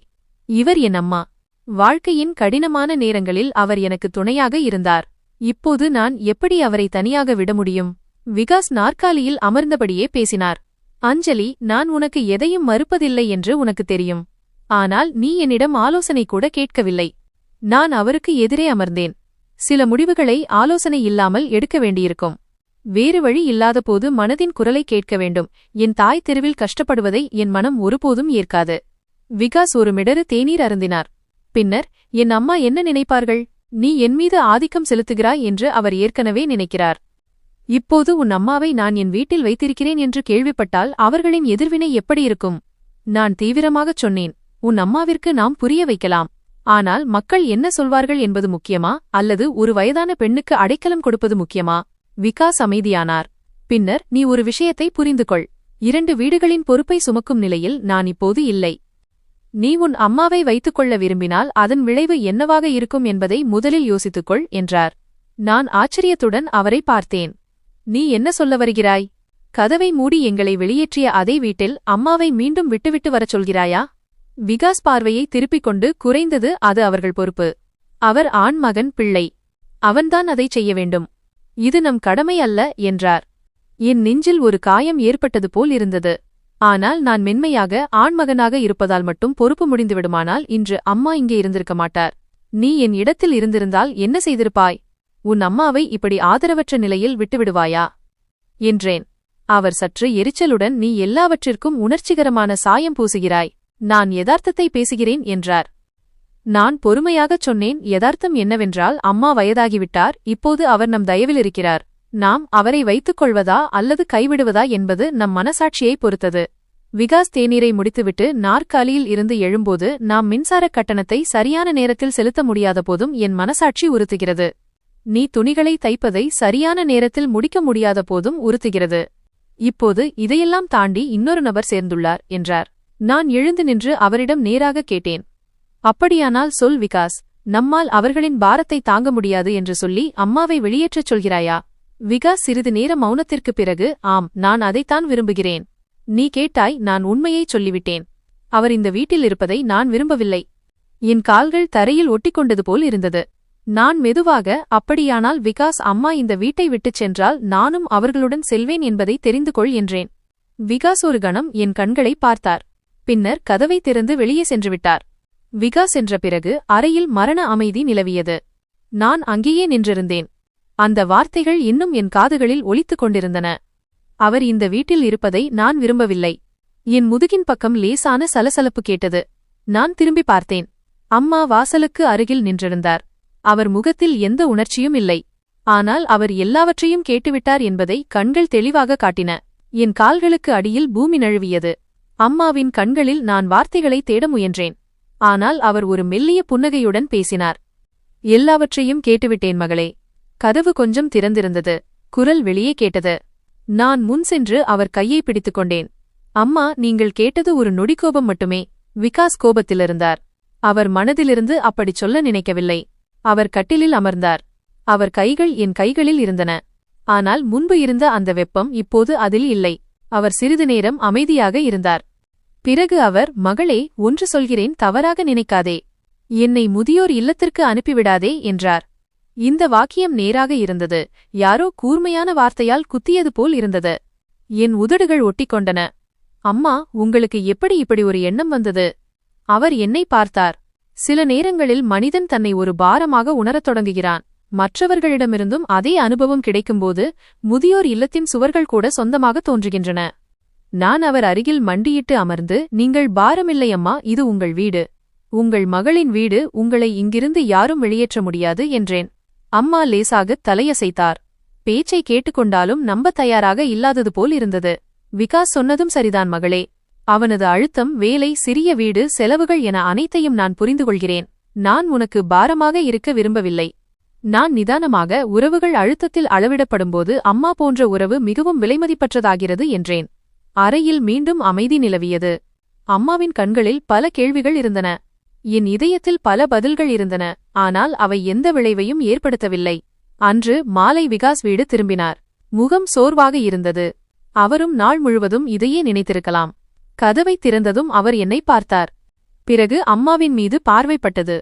இவர் என் அம்மா. வாழ்க்கையின் கடினமான நேரங்களில் அவர் எனக்கு துணையாக இருந்தார். இப்போது நான் எப்படி அவரை தனியாக விட முடியும்? விகாஸ் நாற்காலியில் அமர்ந்தபடியே பேசினார். அஞ்சலி, நான் உனக்கு எதையும் மறுப்பதில்லை என்று உனக்கு தெரியும். ஆனால் நீ என்னிடம் ஆலோசனை கூட கேட்கவில்லை. நான் அவருக்கு எதிரே அமர்ந்தேன். சில முடிவுகளை ஆலோசனை இல்லாமல் எடுக்க வேண்டியிருக்கும். வேறு வழி இல்லாதபோது மனதின் குரலை கேட்க வேண்டும். என் தாய் தெருவில் கஷ்டப்படுவதை என் மனம் ஒருபோதும் ஏற்காது. விகாஸ் ஒரு மிடறு தேநீர் அருந்தினார். பின்னர், என் அம்மா என்ன நினைப்பார்கள்? நீ என் மீது ஆதிக்கம் செலுத்துகிறாய் என்று அவர் ஏற்கனவே நினைக்கிறார். இப்போது உன் அம்மாவை நான் என் வீட்டில் வைத்திருக்கிறேன் என்று கேள்விப்பட்டால் அவர்களின் எதிர்வினை எப்படி இருக்கும்? நான் தீவிரமாகச் சொன்னேன். உன் அம்மாவிற்கு நாம் புரிய வைக்கலாம். ஆனால் மக்கள் என்ன சொல்வார்கள் என்பது முக்கியமா, அல்லது ஒரு வயதான பெண்ணுக்கு அடைக்கலம் கொடுப்பது முக்கியமா? விகாஸ் அமைதியானார். பின்னர், நீ ஒரு விஷயத்தை புரிந்து கொள். 2 வீடுகளின் பொறுப்பை சுமக்கும் நிலையில் நான் இப்போது இல்லை. நீ உன் அம்மாவை வைத்துக்கொள்ள விரும்பினால் அதன் விளைவு என்னவாக இருக்கும் என்பதை முதலில் யோசித்துக்கொள் என்றார். நான் ஆச்சரியத்துடன் அவரை பார்த்தேன். நீ என்ன சொல்ல வருகிறாய்? கதவை மூடி எங்களை வெளியேற்றிய அதே வீட்டில் அம்மாவை மீண்டும் விட்டுவிட்டு வரச் சொல்கிறாயா? விகாஸ் பார்வையை திருப்பிக் கொண்டு, குறைந்தது அது அவர்கள் பொறுப்பு. அவர் ஆண்மகன் பிள்ளை. அவன்தான் அதைச் செய்ய வேண்டும். இது நம் கடமை அல்ல என்றார். என் நெஞ்சில் ஒரு காயம் ஏற்பட்டது போல் இருந்தது. ஆனால் நான் மென்மையாக ஆண்மகனாக இருப்பதால் மட்டும் பொறுப்பு முடிந்துவிடுமானால் இன்று அம்மா இங்கே இருந்திருக்க மாட்டார். நீ என் இடத்தில் இருந்திருந்தால் என்ன செய்திருப்பாய்? உன் அம்மாவை இப்படி ஆதரவற்ற நிலையில் விட்டுவிடுவாயா என்றேன். அவர் சற்று எரிச்சலுடன், நீ எல்லாவற்றிற்கும் உணர்ச்சிகரமான சாயம் பூசுகிறாய். நான் யதார்த்தத்தை பேசுகிறேன் என்றார். நான் பொறுமையாகச் சொன்னேன். யதார்த்தம் என்னவென்றால், அம்மா வயதாகிவிட்டார். இப்போது அவர் நம் தயவில் இருக்கிறார். நாம் அவரை வைத்துக் கொள்வதா அல்லது கைவிடுவதா என்பது நம் மனசாட்சியை பொறுத்தது. விகாஸ் தேநீரை முடித்துவிட்டு நாற்காலியில் இருந்து எழும்போது, நாம் மின்சாரக் கட்டணத்தை சரியான நேரத்தில் செலுத்த முடியாத போதும் என் மனசாட்சி உறுத்துகிறது. நீ துணிகளை தைப்பதை சரியான நேரத்தில் முடிக்க முடியாத போதும் உறுத்துகிறது. இப்போது இதையெல்லாம் தாண்டி இன்னொரு நபர் சேர்ந்துள்ளார் என்றார். நான் எழுந்து நின்று அவரிடம் நேராக கேட்டேன். அப்படியானால் சொல் விகாஸ், நம்மால் அவர்களின் பாரத்தை தாங்க முடியாது என்று சொல்லி அம்மாவை வெளியேற்றச் சொல்கிறாயா? விகாஸ் சிறிது நேர மௌனத்திற்குப் பிறகு, ஆம், நான் அதைத்தான் விரும்புகிறேன். நீ கேட்டாய், நான் உண்மையைச் சொல்லிவிட்டேன். அவர் இந்த வீட்டில் இருப்பதை நான் விரும்பவில்லை. என் கால்கள் தரையில் ஒட்டிக்கொண்டது போல் இருந்தது. நான் மெதுவாக, அப்படியானால் விகாஸ், அம்மா இந்த வீட்டை விட்டுச் சென்றால் நானும் அவர்களுடன் செல்வேன் என்பதை தெரிந்து கொள் என்றேன். விகாஸ் ஒரு கணம் என் கண்களை பார்த்தார். பின்னர் கதவை திறந்து வெளியே சென்றுவிட்டார். விகாஸ் சென்ற பிறகு அறையில் மரண அமைதி நிலவியது. நான் அங்கேயே நின்றிருந்தேன். அந்த வார்த்தைகள் இன்னும் என் காதுகளில் ஒலித்துக் கொண்டிருந்தன. அவர் இந்த வீட்டில் இருப்பதை நான் விரும்பவில்லை. என் முதுகின் பக்கம் லேசான சலசலப்பு கேட்டது. நான் திரும்பி பார்த்தேன். அம்மா வாசலுக்கு அருகில் நின்றிருந்தார். அவர் முகத்தில் எந்த உணர்ச்சியும் இல்லை. ஆனால் அவர் எல்லாவற்றையும் கேட்டுவிட்டார் என்பதை கண்கள் தெளிவாக காட்டின. என் கால்களுக்கு அடியில் பூமி நழுவியது. அம்மாவின் கண்களில் நான் வார்த்தைகளை தேட முயன்றேன். ஆனால் அவர் ஒரு மெல்லிய புன்னகையுடன் பேசினார். எல்லாவற்றையும் கேட்டுவிட்டேன் மகளே. கதவு கொஞ்சம் திறந்திருந்தது. குரல் வெளியே கேட்டது. நான் முன் சென்று அவர் கையை பிடித்துக் கொண்டேன். அம்மா, நீங்கள் கேட்டது ஒரு நொடிக்கோபம் மட்டுமே. விகாஸ் கோபத்திலிருந்தார். அவர் மனதிலிருந்து அப்படிச் சொல்ல நினைக்கவில்லை. அவர் கட்டிலில் அமர்ந்தார். அவர் கைகள் என் கைகளில் இருந்தன. ஆனால் முன்பு இருந்த அந்த வெப்பம் இப்போது அதில் இல்லை. அவர் சிறிது நேரம் அமைதியாக இருந்தார். பிறகு அவர், மகளே, ஒன்று சொல்கிறேன், தவறாக நினைக்காதே. என்னை முதியோர் இல்லத்திற்கு அனுப்பிவிடாதே என்றார். இந்த வாக்கியம் நேராக இருந்தது. யாரோ கூர்மையான வார்த்தையால் குத்தியது போல் இருந்தது. என் உதடுகள் ஒட்டிக்கொண்டன. அம்மா, உங்களுக்கு எப்படி இப்படி ஒரு எண்ணம் வந்தது? அவர் என்னை பார்த்தார். சில நேரங்களில் மனிதன் தன்னை ஒரு பாரமாக உணரத் தொடங்குகிறான். மற்றவர்களிடமிருந்தும் அதே அனுபவம் கிடைக்கும்போது முதியோர் இல்லத்தின் சுவர்கள் கூட சொந்தமாக தோன்றுகின்றன. நான் அவர் அருகில் மண்டியிட்டு அமர்ந்து, நீங்கள் பாரமில்லை அம்மா, இது உங்கள் வீடு. உங்கள் மகளின் வீடு. உங்களை இங்கிருந்து யாரும் வெளியேற்ற முடியாது என்றேன். அம்மா லேசாகத் தலையசைத்தார். பேச்சை கேட்டுக்கொண்டாலும் நம்பத் தயாராக இல்லாதது போல் இருந்தது. விகாஸ் சொன்னதும் சரிதான் மகளே. அவனது அழுத்தம், வேலை, சிறிய வீடு, செலவுகள் என அனைத்தையும் நான் புரிந்துகொள்கிறேன். நான் உனக்கு பாரமாக இருக்க விரும்பவில்லை. நான் நிதானமாக, உறவுகள் அழுத்தத்தில் அளவிடப்படும்போது அம்மா போன்ற உறவு மிகவும் விலைமதிப்பற்றதாகிறது என்றேன். அறையில் மீண்டும் அமைதி நிலவியது. அம்மாவின் கண்களில் பல கேள்விகள் இருந்தன. என் இதயத்தில் பல பதில்கள் இருந்தன. ஆனால் அவை எந்த விளைவையும் ஏற்படுத்தவில்லை. அன்று மாலை விகாஸ் வீடு திரும்பினார். முகம் சோர்வாக இருந்தது. அவரும் நாள் முழுவதும் இதையே நினைத்திருக்கலாம். கதவை திறந்ததும் அவர் என்னை பார்த்தார். பிறகு அம்மாவின் மீது பார்வைப்பட்டது.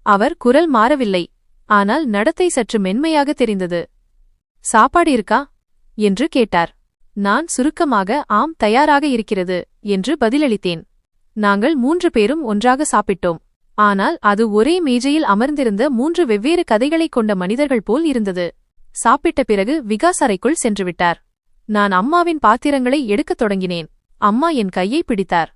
அவர் குரல் மாறவில்லை. ஆனால் நடத்தை சற்று மென்மையாக தெரிந்தது. சாப்பாடு இருக்கா என்று கேட்டார். நான் சுருக்கமாக, ஆம், தயாராக இருக்கிறது என்று பதிலளித்தேன். நாங்கள் 3 பேரும் ஒன்றாக சாப்பிட்டோம். ஆனால் அது ஒரே மேஜையில் அமர்ந்திருந்த 3 வெவ்வேறு கதைகளைக் கொண்ட மனிதர்கள் போல் இருந்தது. சாப்பிட்ட பிறகு விகாஸ் அறைக்குள் சென்றுவிட்டார். நான் அம்மாவின் பாத்திரங்களை எடுக்கத் தொடங்கினேன். அம்மா என் கையை பிடித்தார்.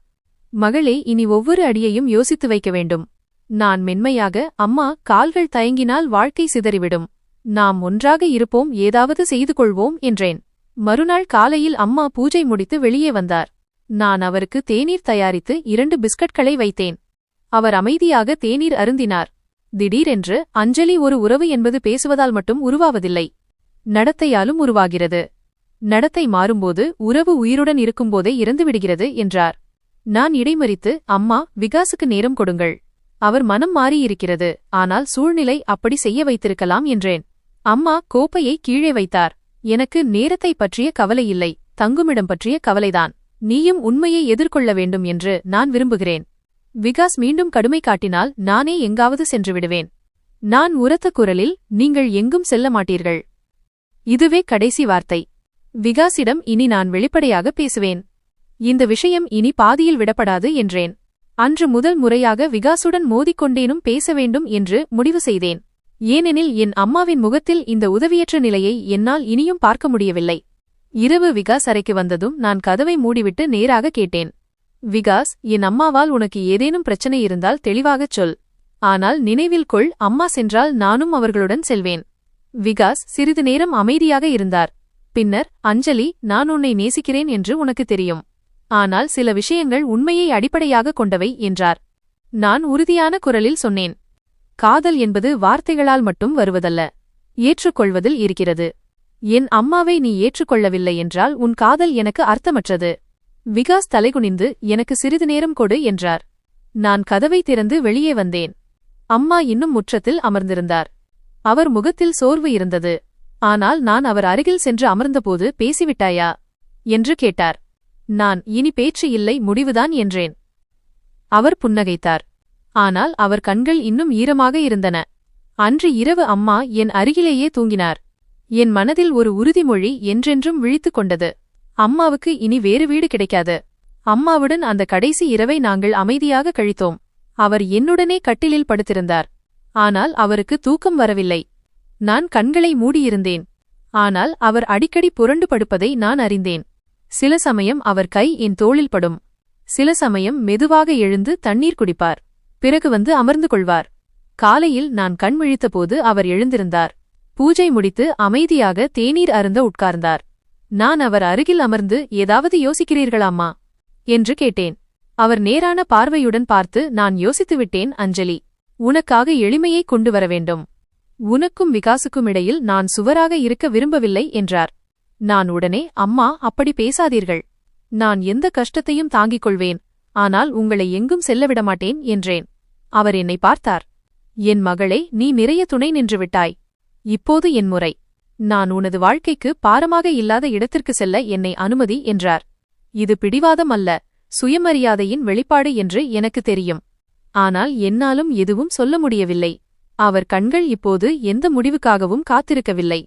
மகளே, இனி ஒவ்வொரு அடியையும் யோசித்து வைக்க வேண்டும். நான் மென்மையாக, அம்மா, கால்கள் தயங்கினால் வாழ்க்கை சிதறிவிடும். நாம் ஒன்றாக இருப்போம், ஏதாவது செய்து கொள்வோம் என்றேன். மறுநாள் காலையில் அம்மா பூஜை முடித்து வெளியே வந்தார். நான் அவருக்கு தேநீர் தயாரித்து 2 பிஸ்கட்களை வைத்தேன். அவர் அமைதியாக தேநீர் அருந்தினார். திடீரென்று, அஞ்சலி, ஒரு உறவு என்பது பேசுவதால் மட்டும் உருவாவதில்லை, நடத்தையாலும் உருவாகிறது. நடத்தை மாறும்போது உறவு உயிருடன் இருக்கும்போதே இறந்துவிடுகிறது என்றார். நான் இடைமறித்து, அம்மா, விகாசுக்கு நேரம் கொடுங்கள். அவர் மனம் மாறியிருக்கிறது. ஆனால் சூழ்நிலை அப்படி செய்ய வைத்திருக்கலாம் என்றேன். அம்மா கோப்பையை கீழே வைத்தார். எனக்கு நேரத்தை பற்றிய கவலை இல்லை, தங்குமிடம் பற்றிய கவலைதான். நீயும் உண்மையை எதிர்கொள்ள வேண்டும் என்று நான் விரும்புகிறேன். விகாஸ் மீண்டும் கடுமை காட்டினால் நானே எங்காவது சென்று விடுவேன். நான் உரத்த குரலில், நீங்கள் எங்கும் செல்ல மாட்டீர்கள். இதுவே கடைசி வார்த்தை. விகாஸிடம் இனி நான் வெளிப்படையாக பேசுவேன். இந்த விஷயம் இனி பாதியில் விடப்படாது என்றேன். அன்று முதல் முறையாக விகாசுடன் மோதிக்கொண்டேனும் பேச வேண்டும் என்று முடிவு செய்தேன். ஏனெனில் என் அம்மாவின் முகத்தில் இந்த உதவியற்ற நிலையை என்னால் இனியும் பார்க்க முடியவில்லை. இரவு விகாஸ் அறைக்கு வந்ததும் நான் கதவை மூடிவிட்டு நேராக கேட்டேன். விகாஸ், என் அம்மாவால் உனக்கு ஏதேனும் பிரச்சனை இருந்தால் தெளிவாகச் சொல். ஆனால் நினைவில் கொள், அம்மா சென்றால் நானும் அவர்களுடன் செல்வேன். விகாஸ் சிறிது நேரம் அமைதியாக இருந்தார். பின்னர், அஞ்சலி, நான் உன்னை நேசிக்கிறேன் என்று உனக்கு தெரியும். ஆனால் சில விஷயங்கள் உண்மையை அடிப்படையாக கொண்டவை என்றார். நான் உறுதியான குரலில் சொன்னேன். காதல் என்பது வார்த்தைகளால் மட்டும் வருவதல்ல, ஏற்றுக்கொள்வதில் இருக்கிறது. என் அம்மாவை நீ ஏற்றுக்கொள்ளவில்லை என்றால் உன் காதல் எனக்கு அர்த்தமற்றது. விகாஸ் தலைகுனிந்து, எனக்கு சிறிது நேரம் கொடு என்றார். நான் கதவை திறந்து வெளியே வந்தேன். அம்மா இன்னும் முற்றத்தில் அமர்ந்திருந்தார். அவர் முகத்தில் சோர்வு இருந்தது. ஆனால் நான் அவர் அருகில் சென்று அமர்ந்தபோது, பேசிவிட்டாயா என்று கேட்டார். நான், இனி பேச்சு இல்லை, முடிவுதான் என்றேன். அவர் புன்னகைத்தார். ஆனால் அவர் கண்கள் இன்னும் ஈரமாக இருந்தன. அன்று இரவு அம்மா என் அருகிலேயே தூங்கினார். என் மனதில் ஒரு உறுதிமொழி என்றென்றும் விழித்துக் கொண்டது. அம்மாவுக்கு இனி வேறு வீடு கிடைக்காது. அம்மாவுடன் அந்த கடைசி இரவை நாங்கள் அமைதியாக கழித்தோம். அவர் என்னுடனே கட்டிலில் படுத்திருந்தார். ஆனால் அவருக்கு தூக்கம் வரவில்லை. நான் கண்களை மூடியிருந்தேன். ஆனால் அவர் அடிக்கடி புரண்டு படுப்பதை நான் அறிந்தேன். சில சமயம் அவர் கை என் தோளில் படும். சில சமயம் மெதுவாக எழுந்து தண்ணீர் குடிப்பார். பிறகு வந்து அமர்ந்து கொள்வார். காலையில் நான் கண் விழித்தபோது அவர் எழுந்திருந்தார். பூஜை முடித்து அமைதியாக தேநீர் அருந்த உட்கார்ந்தார். நான் அவர் அருகில் அமர்ந்து, ஏதாவது யோசிக்கிறீர்களாம்மா என்று கேட்டேன். அவர் நேரான பார்வையுடன் பார்த்து, நான் யோசித்துவிட்டேன் அஞ்சலி. உனக்காக எளிமையை கொண்டு வர வேண்டும். உனக்கும் விகாசுக்கும் இடையில் நான் சுவராக இருக்க விரும்பவில்லை என்றார். நான் உடனே, அம்மா, அப்படி பேசாதீர்கள். நான் எந்த கஷ்டத்தையும் தாங்கிக் கொள்வேன். ஆனால் உங்களை எங்கும் செல்லவிடமாட்டேன் என்றேன். அவர் என்னை பார்த்தார். என் மகளே, நீ நிறைய துணை நின்று விட்டாய். இப்போது என் முறை. நான் உனது வாழ்க்கைக்கு பாரமாக இல்லாத இடத்திற்கு செல்ல என்னை அனுமதி என்றார். இது பிடிவாதம் அல்ல, சுயமரியாதையின் வெளிப்பாடு என்று எனக்கு தெரியும். ஆனால் என்னாலும் எதுவும் சொல்ல முடியவில்லை. அவர் கண்கள் இப்போது எந்த முடிவுக்காகவும் காத்திருக்கவில்லை.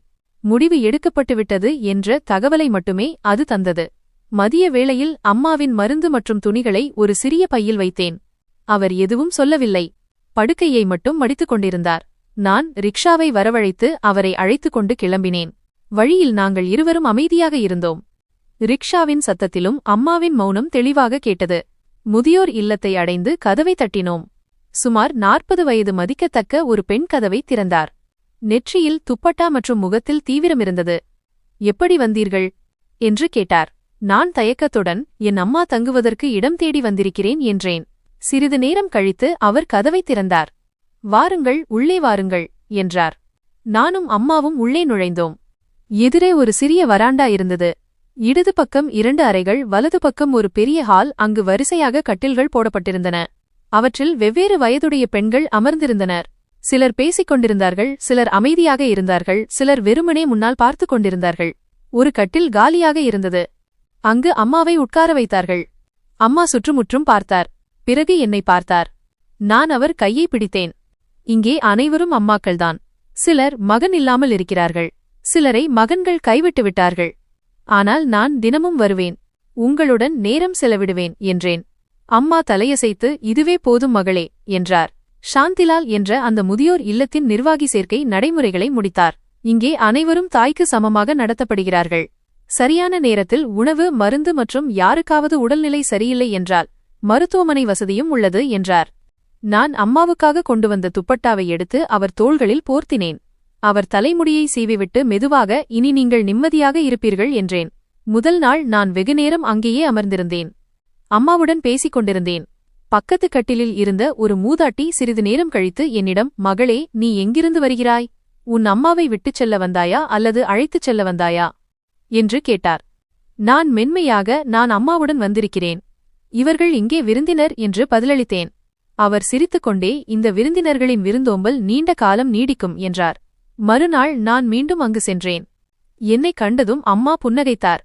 முடிவு எடுக்கப்பட்டுவிட்டது என்ற தகவலை மட்டுமே அது தந்தது. மதிய வேளையில் அம்மாவின் மருந்து மற்றும் துணிகளை ஒரு சிறிய பையில் வைத்தேன். அவர் எதுவும் சொல்லவில்லை. படுக்கையை மட்டும் மடித்துக் கொண்டிருந்தார். நான் ரிக்ஷாவை வரவழைத்து அவரை அழைத்துக் கொண்டு கிளம்பினேன். வழியில் நாங்கள் இருவரும் அமைதியாக இருந்தோம். ரிக்ஷாவின் சத்தத்திலும் அம்மாவின் மௌனம் தெளிவாக கேட்டது. முதியோர் இல்லத்தை அடைந்து கதவை தட்டினோம். சுமார் 40 வயது மதிக்கத்தக்க ஒரு பெண் கதவை திறந்தார். நெற்றியில் துப்பட்டா மற்றும் முகத்தில் தீவிரமிருந்தது. எப்படி வந்தீர்கள் என்று கேட்டார். நான் தயக்கத்துடன் என் அம்மா தங்குவதற்கு இடம் தேடி வந்திருக்கிறேன் என்றேன். சிறிது நேரம் கழித்து அவர் கதவை திறந்தார். வாருங்கள், உள்ளே வாருங்கள் என்றார். நானும் அம்மாவும் உள்ளே நுழைந்தோம். எதிரே ஒரு சிறிய வராண்டா இருந்தது. இடது பக்கம் 2 அறைகள், வலது பக்கம் ஒரு பெரிய ஹால். அங்கு வரிசையாக கட்டில்கள் போடப்பட்டிருந்தன. அவற்றில் வெவ்வேறு வயதுடைய பெண்கள் அமர்ந்திருந்தனர். சிலர் பேசிக் கொண்டிருந்தார்கள், சிலர் அமைதியாக இருந்தார்கள், சிலர் வெறுமனே முன்னால் பார்த்துக் கொண்டிருந்தார்கள். ஒரு கட்டில் காலியாக இருந்தது. அங்கு அம்மாவை உட்கார வைத்தார்கள். அம்மா சுற்றுமுற்றும் பார்த்தார். பிறகு என்னை பார்த்தார். நான் அவர் கையை பிடித்தேன். இங்கே அனைவரும் அம்மாக்கள்தான். சிலர் மகன் இல்லாமல் இருக்கிறார்கள். சிலரை மகன்கள் கைவிட்டு விட்டார்கள். ஆனால் நான் தினமும் வருவேன், உங்களுடன் நேரம் செலவிடுவேன் என்றேன். அம்மா தலையசைத்து, இதுவே போதும் மகளே என்றார். சாந்திலால் என்ற அந்த முதியோர் இல்லத்தின் நிர்வாகி சேர்க்கை நடைமுறைகளை முடித்தார். இங்கே அனைவரும் தாய்க்கு சமமாக நடத்தப்படுகிறார்கள். சரியான நேரத்தில் உணவு, மருந்து மற்றும் யாருக்காவது உடல்நிலை சரியில்லை என்றால் மருத்துவமனை வசதியும் உள்ளது என்றார். நான் அம்மாவுக்காக கொண்டு வந்த துப்பட்டாவை எடுத்து அவர் தோள்களில் போர்த்தினேன். அவர் தலைமுடியை சீவிவிட்டு மெதுவாக, இனி நீங்கள் நிம்மதியாக இருப்பீர்கள் என்றேன். முதல் நாள் நான் வெகுநேரம் அங்கேயே அமர்ந்திருந்தேன். அம்மாவுடன் பேசிக் கொண்டிருந்தேன். பக்கத்து கட்டிலில் இருந்த ஒரு மூதாட்டி சிறிது நேரம் கழித்து என்னிடம், மகளே, நீ எங்கிருந்து வருகிறாய்? உன் அம்மாவை விட்டுச் செல்ல வந்தாயா அல்லது அழைத்துச் செல்ல வந்தாயா என்று கேட்டார். நான் மென்மையாக, நான் அம்மாவுடன் வந்திருக்கிறேன், இவர்கள் இங்கே விருந்தினர் என்று பதிலளித்தேன். அவர் சிரித்துக்கொண்டே, இந்த விருந்தினர்களின் விருந்தோம்பல் நீண்ட காலம் நீடிக்கும் என்றார். மறுநாள் நான் மீண்டும் அங்கு சென்றேன். என்னைக் கண்டதும் அம்மா புன்னகைத்தார்.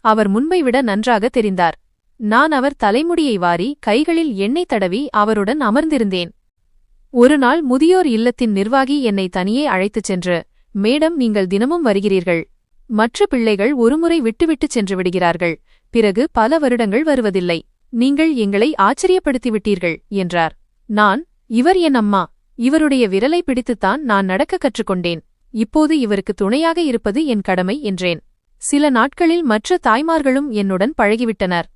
அவர் முன்பை விட நன்றாக தெரிந்தார். நான் அவர் தலைமுடியை வாரி கைகளில் எண்ணெய் தடவி அவருடன் அமர்ந்திருந்தேன். ஒருநாள் முதியோர் இல்லத்தின் நிர்வாகி என்னை தனியே அழைத்துச் சென்று, மேடம், நீங்கள் தினமும் வருகிறீர்கள். மற்ற பிள்ளைகள் ஒருமுறை விட்டுவிட்டுச் சென்று விடுகிறார்கள், பிறகு பல வருடங்கள் வருவதில்லை. நீங்கள் எங்களை ஆச்சரியப்படுத்திவிட்டீர்கள் என்றார். நான், இவர் என் அம்மா, இவருடைய விரலை பிடித்துத்தான் நான் நடக்க கற்றுக்கொண்டேன். இப்போது இவருக்கு துணையாக இருப்பது என் கடமை என்றேன். சில நாட்களில் மற்ற தாய்மார்களும் என்னுடன் பழகிவிட்டனர்.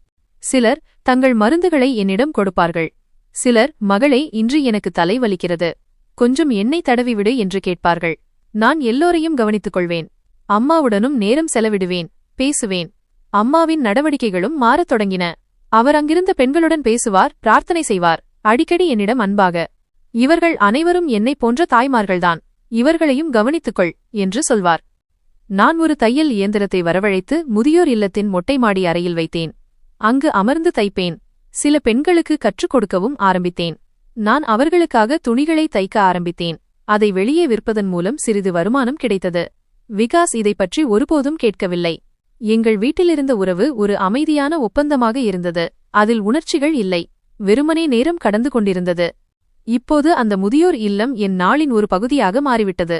சிலர் தங்கள் மருந்துகளை என்னிடம் கொடுப்பார்கள். சிலர், மகளே, இன்று எனக்கு தலை வலிக்கிறது, கொஞ்சம் எண்ணெய் தடவிவிடு என்று கேட்பார்கள். நான் எல்லோரையும் கவனித்துக் கொள்வேன். அம்மாவுடனும் நேரம் செலவிடுவேன், பேசுவேன். அம்மாவின் நடவடிக்கைகளும் மாறத் தொடங்கின. அவர் அங்கிருந்த பெண்களுடன் பேசுவார், பிரார்த்தனை செய்வார், அடிக்கடி என்னிடம் அன்பாக, இவர்கள் அனைவரும் என்னைப் போன்ற தாய்மார்கள்தான், இவர்களையும் கவனித்துக்கொள் என்று சொல்வார். நான் ஒரு தையல் இயந்திரத்தை வரவழைத்து முதியோர் இல்லத்தின் மொட்டை மாடி அறையில் வைத்தேன். அங்கு அமர்ந்து தைப்பேன். சில பெண்களுக்கு கற்றுக் கொடுக்கவும் ஆரம்பித்தேன். நான் அவர்களுக்காக துணிகளை தைக்க ஆரம்பித்தேன். அதை வெளியே விற்பதன் மூலம் சிறிது வருமானம் கிடைத்தது. விகாஸ் இதை பற்றி ஒருபோதும் கேட்கவில்லை. எங்கள் வீட்டிலிருந்த உறவு ஒரு அமைதியான ஒப்பந்தமாக இருந்தது. அதில் உணர்ச்சிகள் இல்லை, வெறுமனே நேரம் கடந்து கொண்டிருந்தது. இப்போது அந்த முதியோர் இல்லம் என் நாளின் ஒரு பகுதியாக மாறிவிட்டது.